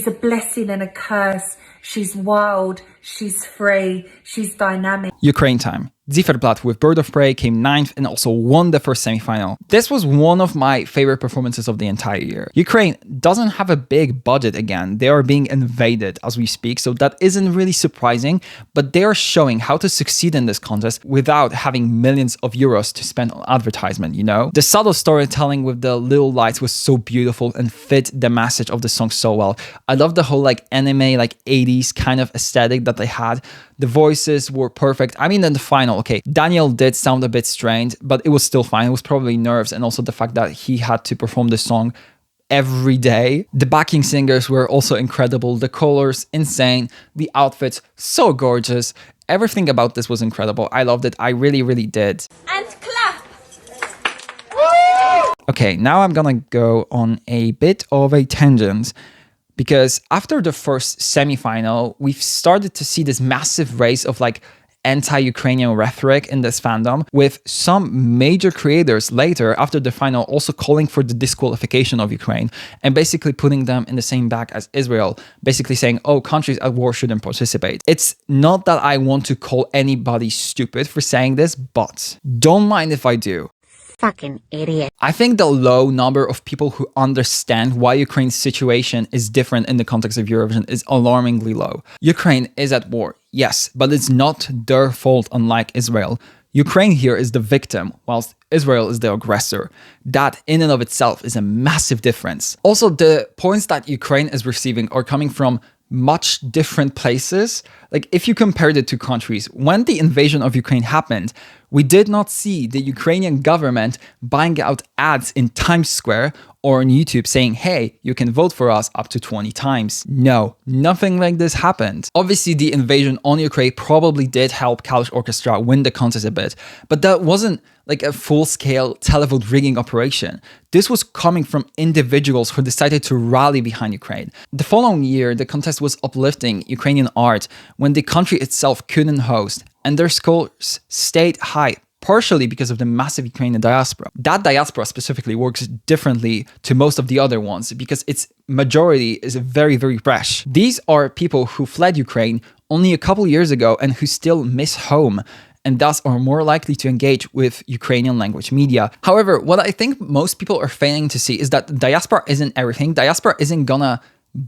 a blessing and a curse. She's wild, she's free, she's dynamic. Ukraine time. Zifferblatt with Bird of Prey came 9th and also won the first semi-final. This was one of my favorite performances of the entire year. Ukraine doesn't have a big budget again. They are being invaded as we speak, so that isn't really surprising, but they are showing how to succeed in this contest without having millions of euros to spend on advertisement, you know? The subtle storytelling with the little lights was so beautiful and fit the message of the song so well. I love the whole like anime, like 80s kind of aesthetic that they had. The voices were perfect. I mean, in the final, okay, Daniel did sound a bit strained, but it was still fine. It was probably nerves and also the fact that he had to perform the song every day. The backing singers were also incredible. The colors, insane. The outfits, so gorgeous. Everything about this was incredible. I loved it. I really, really did. And clap. Okay, now I'm gonna go on a bit of a tangent. Because after the first semi-final, we've started to see this massive race of like anti-Ukrainian rhetoric in this fandom, with some major creators later after the final also calling for the disqualification of Ukraine and basically putting them in the same bag as Israel, basically saying, oh, countries at war shouldn't participate. It's not that I want to call anybody stupid for saying this, but don't mind if I do. Fucking idiot. I think the low number of people who understand why Ukraine's situation is different in the context of Eurovision is alarmingly low. Ukraine is at war, yes, but it's not their fault, unlike Israel. Ukraine here is the victim, whilst Israel is the aggressor. That in and of itself is a massive difference. Also, the points that Ukraine is receiving are coming from much different places. Like if you compared it to countries, when the invasion of Ukraine happened, we did not see the Ukrainian government buying out ads in Times Square or on YouTube saying, hey, you can vote for us up to 20 times. No, nothing like this happened. Obviously, the invasion on Ukraine probably did help Kalisz Orchestra win the contest a bit, but that wasn't like a full-scale televote rigging operation. This was coming from individuals who decided to rally behind Ukraine. The following year, the contest was uplifting Ukrainian art when the country itself couldn't host, and their scores stayed high, partially because of the massive Ukrainian diaspora. That diaspora specifically works differently to most of the other ones because its majority is very, very fresh. These are people who fled Ukraine only a couple years ago and who still miss home, and thus are more likely to engage with Ukrainian language media. However, what I think most people are failing to see is that diaspora isn't everything. Diaspora isn't gonna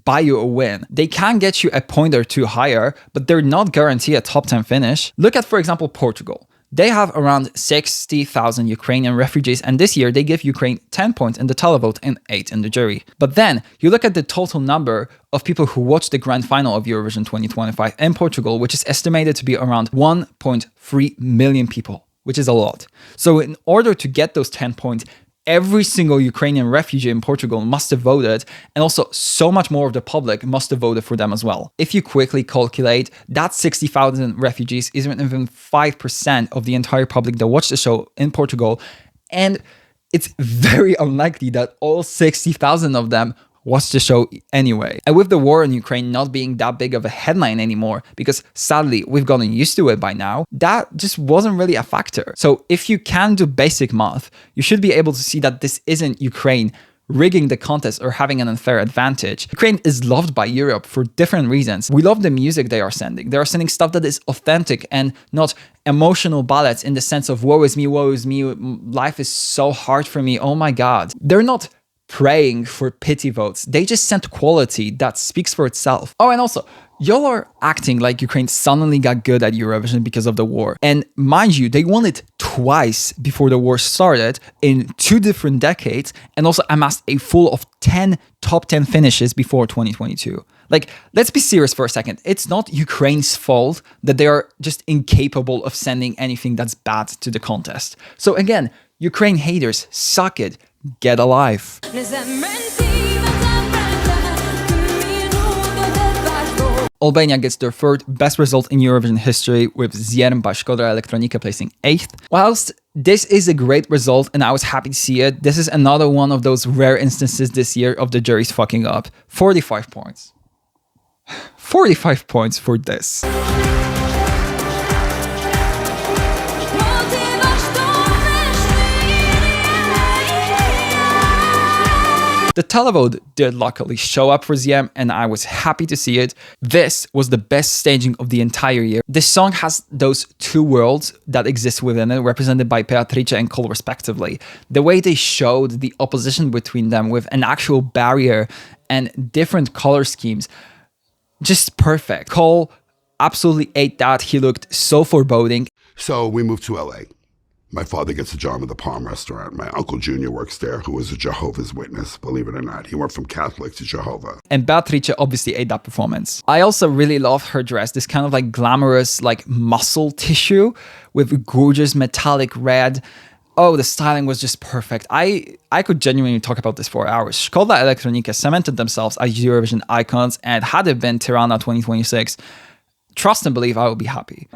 buy you a win. They can get you a point or two higher, but they're not guaranteed a top 10 finish. Look at, for example, Portugal. They have around 60,000 Ukrainian refugees, and this year they give Ukraine 10 points in the televote and 8 in the jury. But then you look at the total number of people who watched the grand final of Eurovision 2025 in Portugal, which is estimated to be around 1.3 million people, which is a lot. So in order to get those 10 points, every single Ukrainian refugee in Portugal must have voted, and also so much more of the public must have voted for them as well. If you quickly calculate, that 60,000 refugees isn't even 5% of the entire public that watched the show in Portugal, and it's very unlikely that all 60,000 of them watch the show anyway. And with the war in Ukraine not being that big of a headline anymore, because sadly we've gotten used to it by now, that just wasn't really a factor. So if you can do basic math, you should be able to see that this isn't Ukraine rigging the contest or having an unfair advantage. Ukraine is loved by Europe for different reasons. We love the music they are sending. They are sending stuff that is authentic and not emotional ballads in the sense of woe is me, life is so hard for me, oh my god. They're not praying for pity votes. They just sent quality that speaks for itself. Oh, and also, Y'all are acting like Ukraine suddenly got good at Eurovision because of the war. And mind you, they won it twice before the war started in 2 different decades and also amassed a full of 10 top 10 finishes before 2022. Like, let's be serious for a second. It's not Ukraine's fault that they are just incapable of sending anything that's bad to the contest. So again, Ukraine haters, suck it. Get alive. Albania gets their 3rd best result in Eurovision history with Zierm by Škoda Elektronika placing 8th. Whilst this is a great result and I was happy to see it, this is another one of those rare instances this year of the juries fucking up. 45 points. 45 points for this. The televote did luckily show up for Ziem and I was happy to see it. This was the best staging of the entire year. This song has those 2 worlds that exist within it, represented by Beatrice and Cole respectively. The way they showed the opposition between them with an actual barrier and different color schemes, just perfect. Cole absolutely ate that. He looked so foreboding. So we moved to LA. My father gets a job at the Palm restaurant. My Uncle Junior works there, who is a Jehovah's Witness, believe it or not. He went from Catholic to Jehovah. And Beatrice obviously ate that performance. I also really loved her dress, this kind of like glamorous like muscle tissue with gorgeous metallic red. Oh, the styling was just perfect. I could genuinely talk about this for hours. Škoda Elektronika cemented themselves as Eurovision icons, and had it been Tirana 2026, trust and believe I would be happy.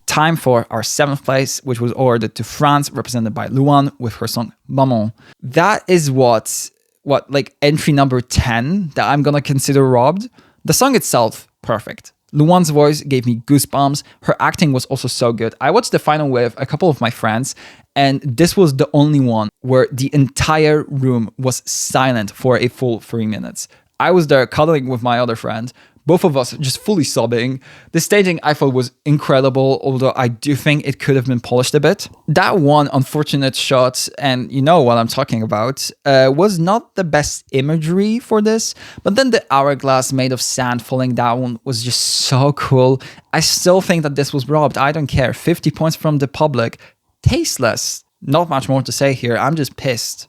Time for our 7th place, which was awarded to France, represented by Luan with her song Maman. That is what like entry number 10 that I'm gonna consider robbed. The song itself, perfect. Luan's voice gave me goosebumps. Her acting was also so good. I watched the final with a couple of my friends, and this was the only one where the entire room was silent for a full 3 minutes. I was there cuddling with my other friend, both of us just fully sobbing. The staging I thought was incredible, although I do think it could have been polished a bit. That one unfortunate shot, and you know what I'm talking about, was not the best imagery for this, but then the hourglass made of sand falling down was just so cool. I still think that this was robbed. I don't care. 50 points from the public. Tasteless. Not much more to say here. I'm just pissed.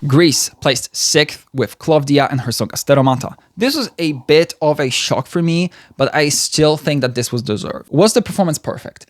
Greece placed 6th with Klovdia and her song Asteromata. This was a bit of a shock for me, but I still think that this was deserved. Was the performance perfect?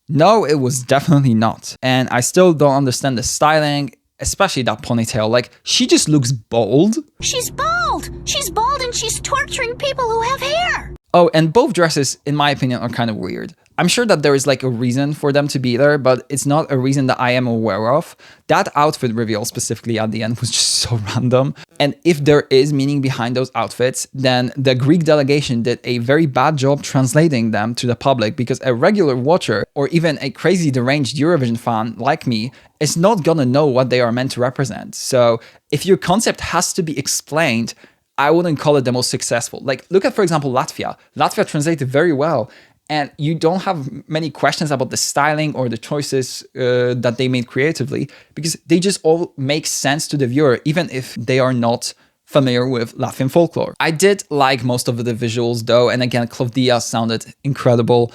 No, it was definitely not. And I still don't understand the styling, especially that ponytail. Like, she just looks bold. She's bald! She's bald and she's torturing people who have hair! Oh, and both dresses, in my opinion, are kind of weird. I'm sure that there is like a reason for them to be there, but it's not a reason that I am aware of. That outfit reveal specifically at the end was just so random. And if there is meaning behind those outfits, then the Greek delegation did a very bad job translating them to the public, because a regular watcher or even a crazy deranged Eurovision fan like me is not gonna know what they are meant to represent. So if your concept has to be explained, I wouldn't call it the most successful. Like, look at, for example, Latvia. Latvia translated very well. And you don't have many questions about the styling or the choices that they made creatively, because they just all make sense to the viewer, even if they are not familiar with Latvian folklore. I did like most of the visuals though, and again, Klovdia sounded incredible.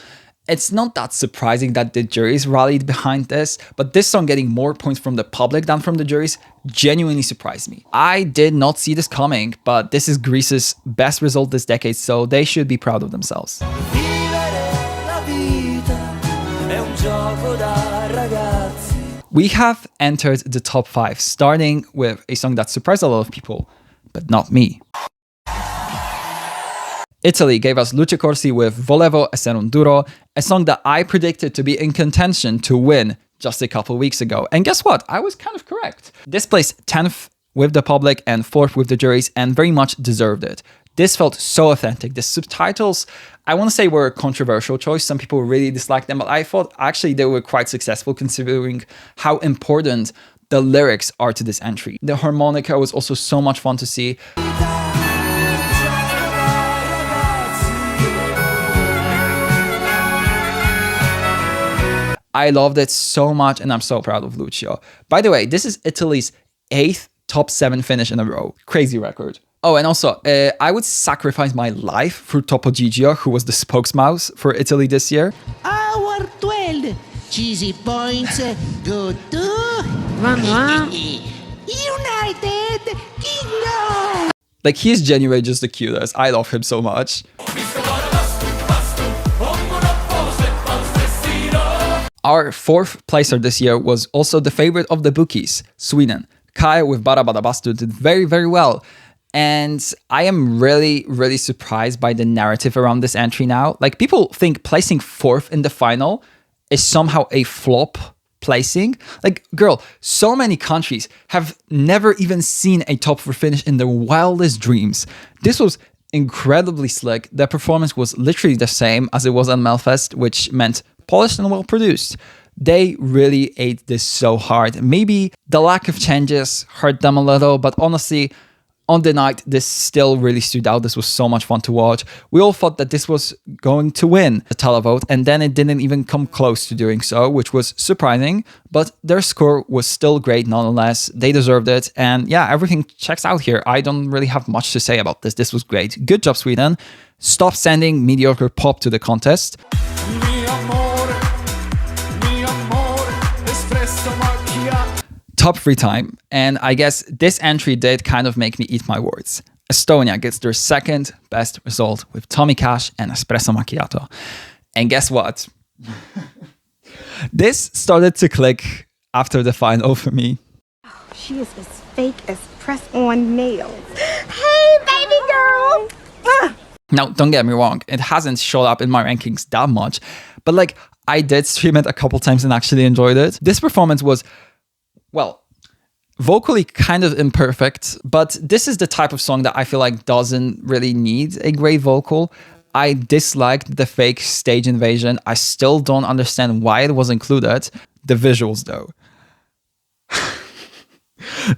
It's not that surprising that the juries rallied behind this, but this song getting more points from the public than from the juries genuinely surprised me. I did not see this coming, but this is Greece's best result this decade, so they should be proud of themselves. We have entered the top 5, starting with a song that surprised a lot of people, but not me. Italy gave us Luce Corsi with Volevo essere un duro, a song that I predicted to be in contention to win just a couple weeks ago. And guess what? I was kind of correct. This placed 10th with the public and 4th with the juries, and very much deserved it. This felt so authentic. The subtitles, I want to say, were a controversial choice. Some people really disliked them, but I thought actually they were quite successful considering how important the lyrics are to this entry. The harmonica was also so much fun to see. I loved it so much, and I'm so proud of Lucio. By the way, this is Italy's 8th top 7 finish in a row. Crazy record. Oh, and also, I would sacrifice my life for Topo Gigio, who was the spokesmouse for Italy this year. Our 12 cheesy points go to United Kingdom. Like, he's genuinely just the cutest. I love him so much. Our 4th placer this year was also the favorite of the bookies, Sweden. Kai with Bara Bada Bastu did very, very well. And I am really, really surprised by the narrative around this entry now. Like, people think placing 4th in the final is somehow a flop placing. Like, girl, so many countries have never even seen a top 4 finish in their wildest dreams. This was incredibly slick. The performance was literally the same as it was at Melfest, which meant polished and well produced. They really ate this so hard. Maybe the lack of changes hurt them a little, but honestly, on the night, this still really stood out. This was so much fun to watch. We all thought that this was going to win the televote, and then it didn't even come close to doing so, which was surprising, but their score was still great nonetheless. They deserved it, and yeah, everything checks out here. I don't really have much to say about this. This was great. Good job, Sweden. Stop sending mediocre pop to the contest. Top 3 time, and I guess this entry did kind of make me eat my words. Estonia gets their 2nd best result with Tommy Cash and Espresso Macchiato. And guess what? This started to click after the final for me. Oh, she is as fake as press-on nails. Hey, baby girl! Now, don't get me wrong, it hasn't showed up in my rankings that much, but like, I did stream it a couple times and actually enjoyed it. This performance was, well, vocally kind of imperfect, but this is the type of song that I feel like doesn't really need a great vocal. I disliked the fake stage invasion. I still don't understand why it was included. The visuals, though.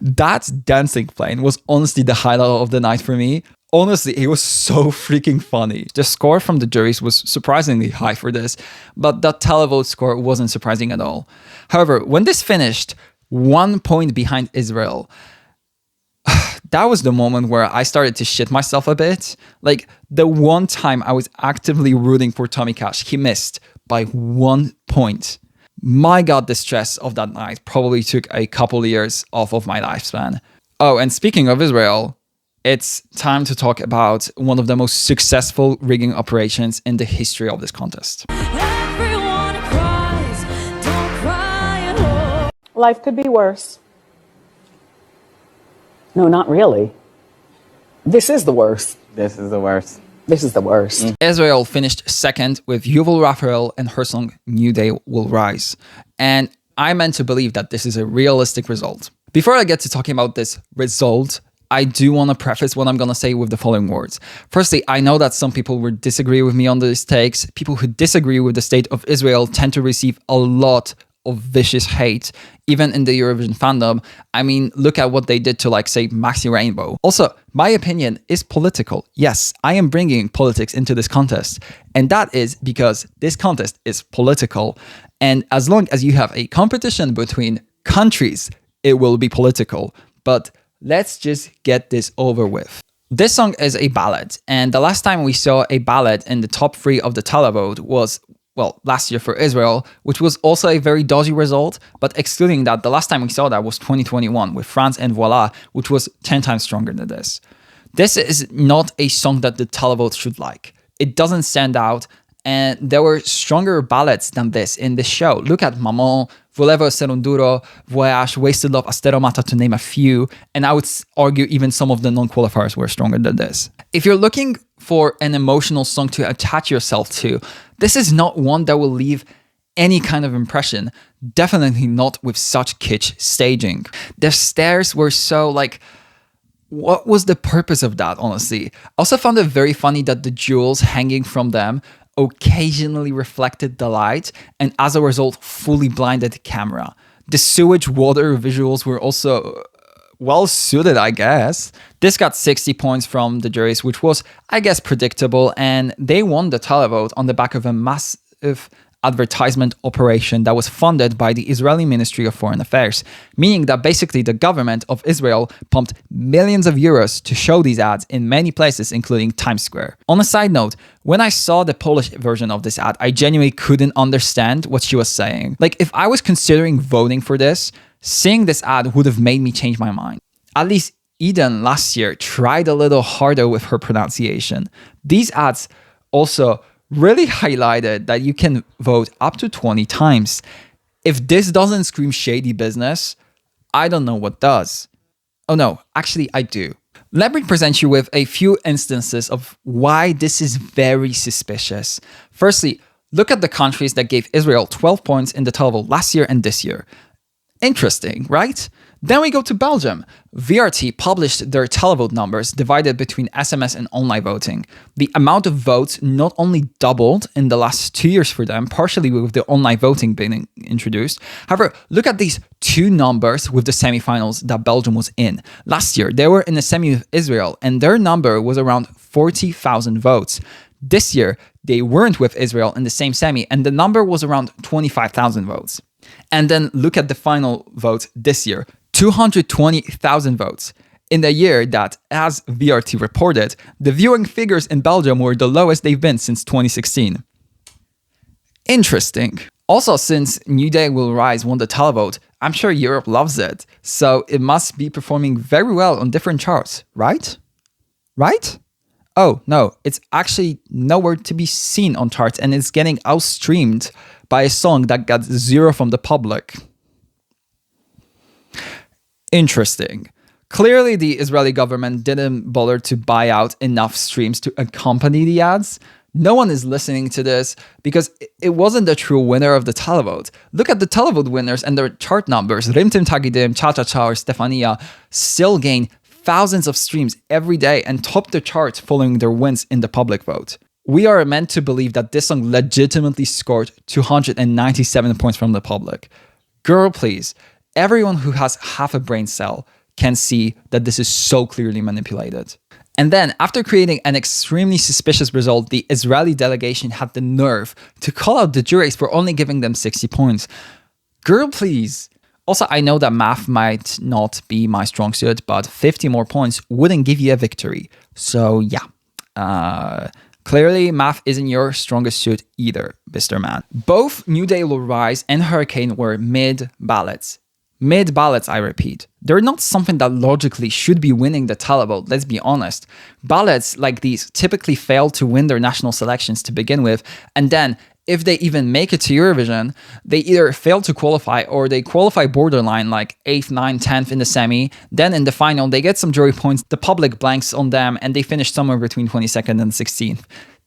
That dancing plane was honestly the highlight of the night for me. Honestly, it was so freaking funny. The score from the juries was surprisingly high for this, but the televote score wasn't surprising at all. However, when this finished 1 point behind Israel, that was the moment where I started to shit myself a bit. Like, the one time I was actively rooting for Tommy Cash, he missed by 1 point. My God, the stress of that night probably took a couple years off of my lifespan. Oh, and speaking of Israel, it's time to talk about one of the most successful rigging operations in the history of this contest. Everyone cries, don't cry at home. Life could be worse. No, not really. This is the worst. This is the worst. This is the worst. Israel finished 2nd with Yuval Raphael and her song New Day Will Rise. And I meant to believe that this is a realistic result. Before I get to talking about this result, I do want to preface what I'm going to say with the following words. Firstly, I know that some people would disagree with me on these takes. People who disagree with the state of Israel tend to receive a lot of vicious hate, even in the Eurovision fandom. I mean, look at what they did to, like, say, Maxi Rainbow. Also, my opinion is political. Yes, I am bringing politics into this contest. And that is because this contest is political. And as long as you have a competition between countries, it will be political. But let's just get this over with. This song is a ballad, and the last time we saw a ballad in the top 3 of the televote was, well, last year for Israel, which was also a very dodgy result, but excluding that, the last time we saw that was 2021 with France and Voila, which was 10 times stronger than this. This is not a song that the televote should like. It doesn't stand out, and there were stronger ballads than this in this show. Look at Maman, Volevo Ser un Duro, Voyage, Wasted Love, Astero Mata, to name a few, and I would argue even some of the non-qualifiers were stronger than this. If you're looking for an emotional song to attach yourself to, this is not one that will leave any kind of impression. Definitely not with such kitsch staging. The stairs were so, like, what was the purpose of that, honestly? I also found it very funny that the jewels hanging from them occasionally reflected the light and as a result fully blinded the camera. The sewage water visuals were also well suited, I guess. This got 60 points from the juries, which was, I guess, predictable, and they won the televote on the back of a massive advertisement operation that was funded by the Israeli Ministry of Foreign Affairs, meaning that basically the government of Israel pumped millions of euros to show these ads in many places, including Times Square. On a side note, when I saw the Polish version of this ad, I genuinely couldn't understand what she was saying. Like, if I was considering voting for this, seeing this ad would have made me change my mind. At least Eden last year tried a little harder with her pronunciation. These ads also really highlighted that you can vote up to 20 times. If this doesn't scream shady business, I don't know what does. Oh no, actually I do. Let me present you with a few instances of why this is very suspicious. Firstly, look at the countries that gave Israel 12 points in the televote last year and this year. Interesting, right? Then we go to Belgium. VRT published their televote numbers divided between SMS and online voting. The amount of votes not only doubled in the last 2 years for them, partially with the online voting being introduced. However, look at these two numbers with the semifinals that Belgium was in. Last year, they were in a semi with Israel, and their number was around 40,000 votes. This year, they weren't with Israel in the same semi, and the number was around 25,000 votes. And then look at the final vote this year. 220,000 votes. In the year that, as VRT reported, the viewing figures in Belgium were the lowest they've been since 2016. Interesting. Also, since New Day Will Rise won the televote, I'm sure Europe loves it, so it must be performing very well on different charts, right? Right? Oh, no, it's actually nowhere to be seen on charts, and it's getting outstreamed by a song that got 0 from the public. Interesting. Clearly, the Israeli government didn't bother to buy out enough streams to accompany the ads. No one is listening to this because it wasn't the true winner of the televote. Look at the televote winners and their chart numbers. Rimtim Tagidim, Cha Cha Cha, or Stefania still gain thousands of streams every day and top the charts following their wins in the public vote. We are meant to believe that this song legitimately scored 297 points from the public. Girl, please. Everyone who has half a brain cell can see that this is so clearly manipulated. And then, after creating an extremely suspicious result, the Israeli delegation had the nerve to call out the juries for only giving them 60 points. Girl, please. Also, I know that math might not be my strong suit, but 50 more points wouldn't give you a victory. So yeah, clearly math isn't your strongest suit either, Mr. Man. Both New Day Will Rise and Hurricane were mid-ballots. Mid-ballots, I repeat. They're not something that logically should be winning the televote, let's be honest. Ballots like these typically fail to win their national selections to begin with, and then, if they even make it to Eurovision, they either fail to qualify or they qualify borderline like 8th, 9th, 10th in the semi. Then in the final, they get some jury points, the public blanks on them, and they finish somewhere between 22nd and 16th.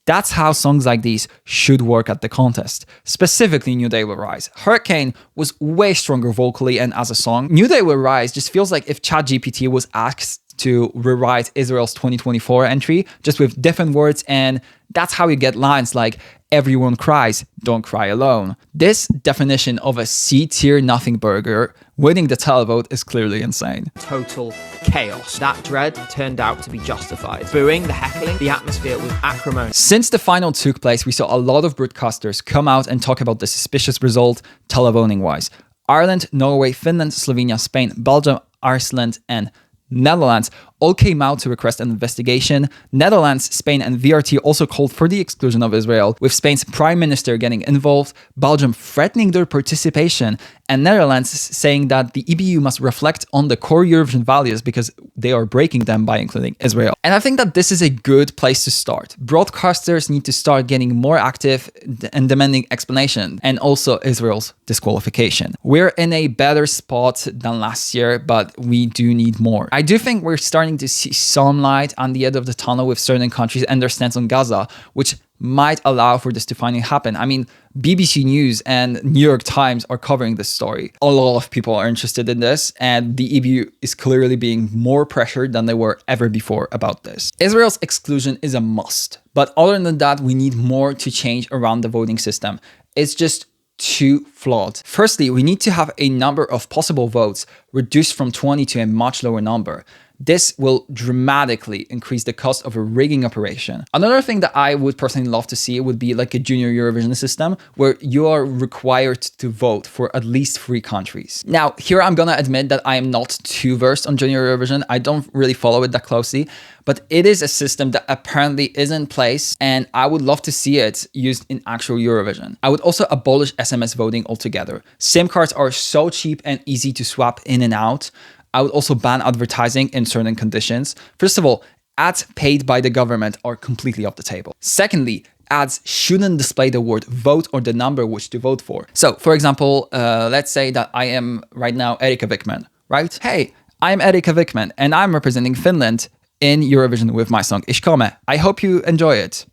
That's how songs like these should work at the contest. Specifically, New Day Will Rise. Hurricane was way stronger vocally and as a song. New Day Will Rise just feels like if ChatGPT was asked to rewrite Israel's 2024 entry, just with different words, and that's how you get lines like, everyone cries, don't cry alone. This definition of a C-tier nothing burger winning the televote is clearly insane. Total chaos. That dread turned out to be justified. Booing, the heckling, the atmosphere was acrimonious. Since the final took place, we saw a lot of broadcasters come out and talk about the suspicious result televoting-wise. Ireland, Norway, Finland, Slovenia, Spain, Belgium, Iceland, and Netherlands all came out to request an investigation. Netherlands, Spain, and VRT also called for the exclusion of Israel, with Spain's prime minister getting involved, Belgium threatening their participation, and Netherlands saying that the EBU must reflect on the core Eurovision values because they are breaking them by including Israel. And I think that this is a good place to start. Broadcasters need to start getting more active and demanding explanation, and also Israel's disqualification. We're in a better spot than last year, but we do need more. I do think we're starting to see some light on the end of the tunnel with certain countries and their stance on Gaza, which might allow for this to finally happen. I mean, BBC News and New York Times are covering this story. A lot of people are interested in this, and the EBU is clearly being more pressured than they were ever before about this. Israel's exclusion is a must, but other than that, we need more to change around the voting system. It's just too flawed. Firstly, we need to have a number of possible votes reduced from 20 to a much lower number. This will dramatically increase the cost of a rigging operation. Another thing that I would personally love to see would be like a junior Eurovision system where you are required to vote for at least 3 countries. Now, here I'm gonna admit that I am not too versed on junior Eurovision. I don't really follow it that closely, but it is a system that apparently is in place and I would love to see it used in actual Eurovision. I would also abolish SMS voting altogether. SIM cards are so cheap and easy to swap in and out. I would also ban advertising in certain conditions. First of all, ads paid by the government are completely off the table. Secondly, ads shouldn't display the word vote or the number which to vote for. So, for example, let's say that I am right now Erika Wickman, right? Hey, I'm Erika Wickman and I'm representing Finland in Eurovision with my song Ich komme. I hope you enjoy it.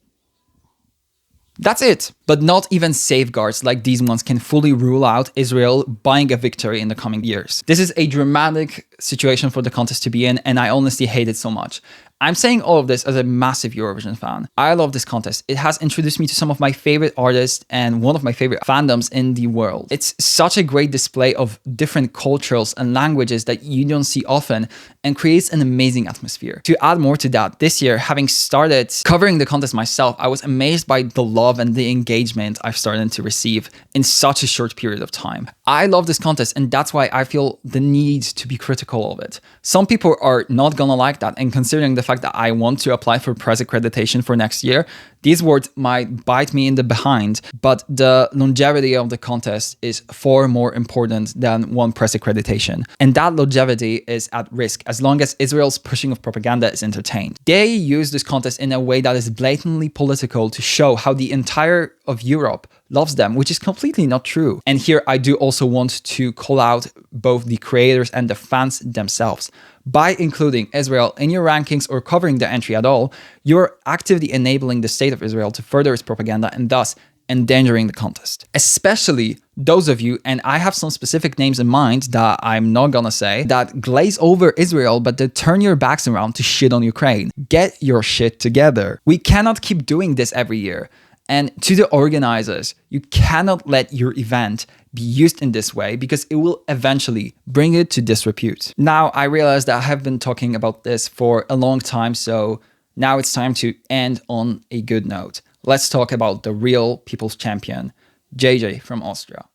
That's it. But not even safeguards like these ones can fully rule out Israel buying a victory in the coming years. This is a dramatic situation for the contest to be in, and I honestly hate it so much. I'm saying all of this as a massive Eurovision fan. I love this contest. It has introduced me to some of my favorite artists and one of my favorite fandoms in the world. It's such a great display of different cultures and languages that you don't see often and creates an amazing atmosphere. To add more to that, this year, having started covering the contest myself, I was amazed by the love and the engagement I've started to receive in such a short period of time. I love this contest, and that's why I feel the need to be critical of it. Some people are not gonna like that, and considering the fact that I want to apply for press accreditation for next year, these words might bite me in the behind, but the longevity of the contest is far more important than one press accreditation. And that longevity is at risk as long as Israel's pushing of propaganda is entertained. They use this contest in a way that is blatantly political to show how the entire of Europe loves them, which is completely not true. And here I do also want to call out both the creators and the fans themselves. By including Israel in your rankings or covering the entry at all, you're actively enabling the state of Israel to further its propaganda and thus endangering the contest. Especially those of you, and I have some specific names in mind that I'm not gonna say, that glaze over Israel but then turn your backs around to shit on Ukraine. Get your shit together. We cannot keep doing this every year. And to the organizers, you cannot let your event be used in this way because it will eventually bring it to disrepute. Now, I realize that I have been talking about this for a long time, so now it's time to end on a good note. Let's talk about the real people's champion, JJ from Austria.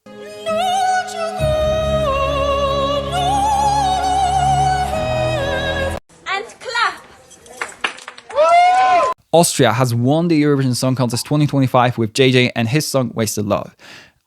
Austria has won the Eurovision Song Contest 2025 with JJ and his song Wasted Love.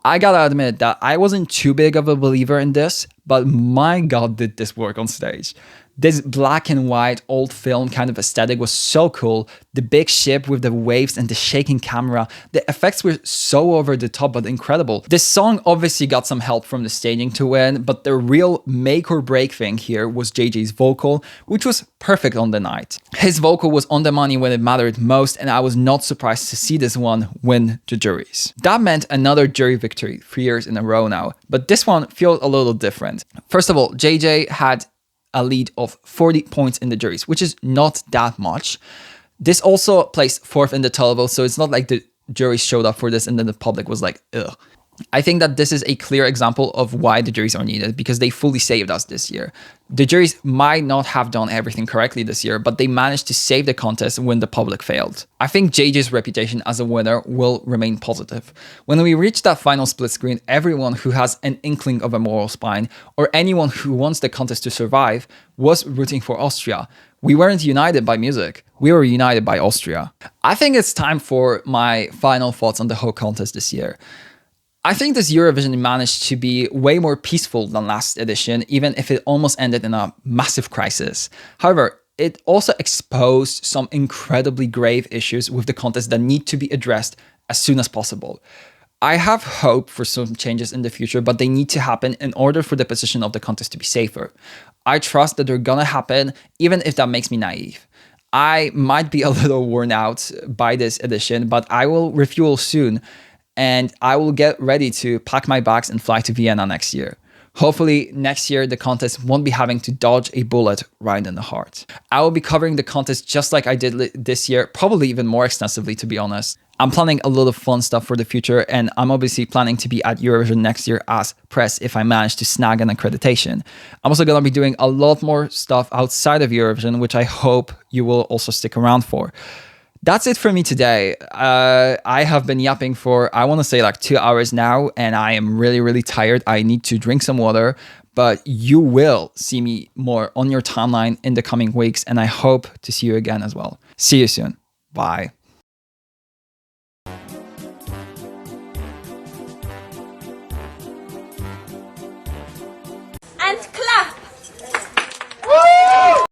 I gotta admit that I wasn't too big of a believer in this, but my god did this work on stage. This black and white old film kind of aesthetic was so cool. The big ship with the waves and the shaking camera. The effects were so over the top but incredible. This song obviously got some help from the staging to win, but the real make or break thing here was JJ's vocal, which was perfect on the night. His vocal was on the money when it mattered most, and I was not surprised to see this one win the juries. That meant another jury victory 3 years in a row now, but this one feels a little different. First of all, JJ had a lead of 40 points in the juries, which is not that much. This also placed 4th in the televote, so it's not like the juries showed up for this and then the public was like, ugh. I think that this is a clear example of why the juries are needed, because they fully saved us this year. The juries might not have done everything correctly this year, but they managed to save the contest when the public failed. I think JJ's reputation as a winner will remain positive. When we reach that final split screen, everyone who has an inkling of a moral spine, or anyone who wants the contest to survive, was rooting for Austria. We weren't united by music, we were united by Austria. I think it's time for my final thoughts on the whole contest this year. I think this Eurovision managed to be way more peaceful than last edition, even if it almost ended in a massive crisis. However, it also exposed some incredibly grave issues with the contest that need to be addressed as soon as possible. I have hope for some changes in the future, but they need to happen in order for the position of the contest to be safer. I trust that they're gonna happen, even if that makes me naive. I might be a little worn out by this edition, but I will refuel soon. And I will get ready to pack my bags and fly to Vienna next year. Hopefully next year the contest won't be having to dodge a bullet right in the heart. I will be covering the contest just like I did this year, probably even more extensively to be honest. I'm planning a lot of fun stuff for the future, and I'm obviously planning to be at Eurovision next year as press if I manage to snag an accreditation. I'm also going to be doing a lot more stuff outside of Eurovision, which I hope you will also stick around for. That's it for me today. I have been yapping for, I want to say like 2 hours now, and I am really, really tired. I need to drink some water, but you will see me more on your timeline in the coming weeks, and I hope to see you again as well. See you soon. Bye.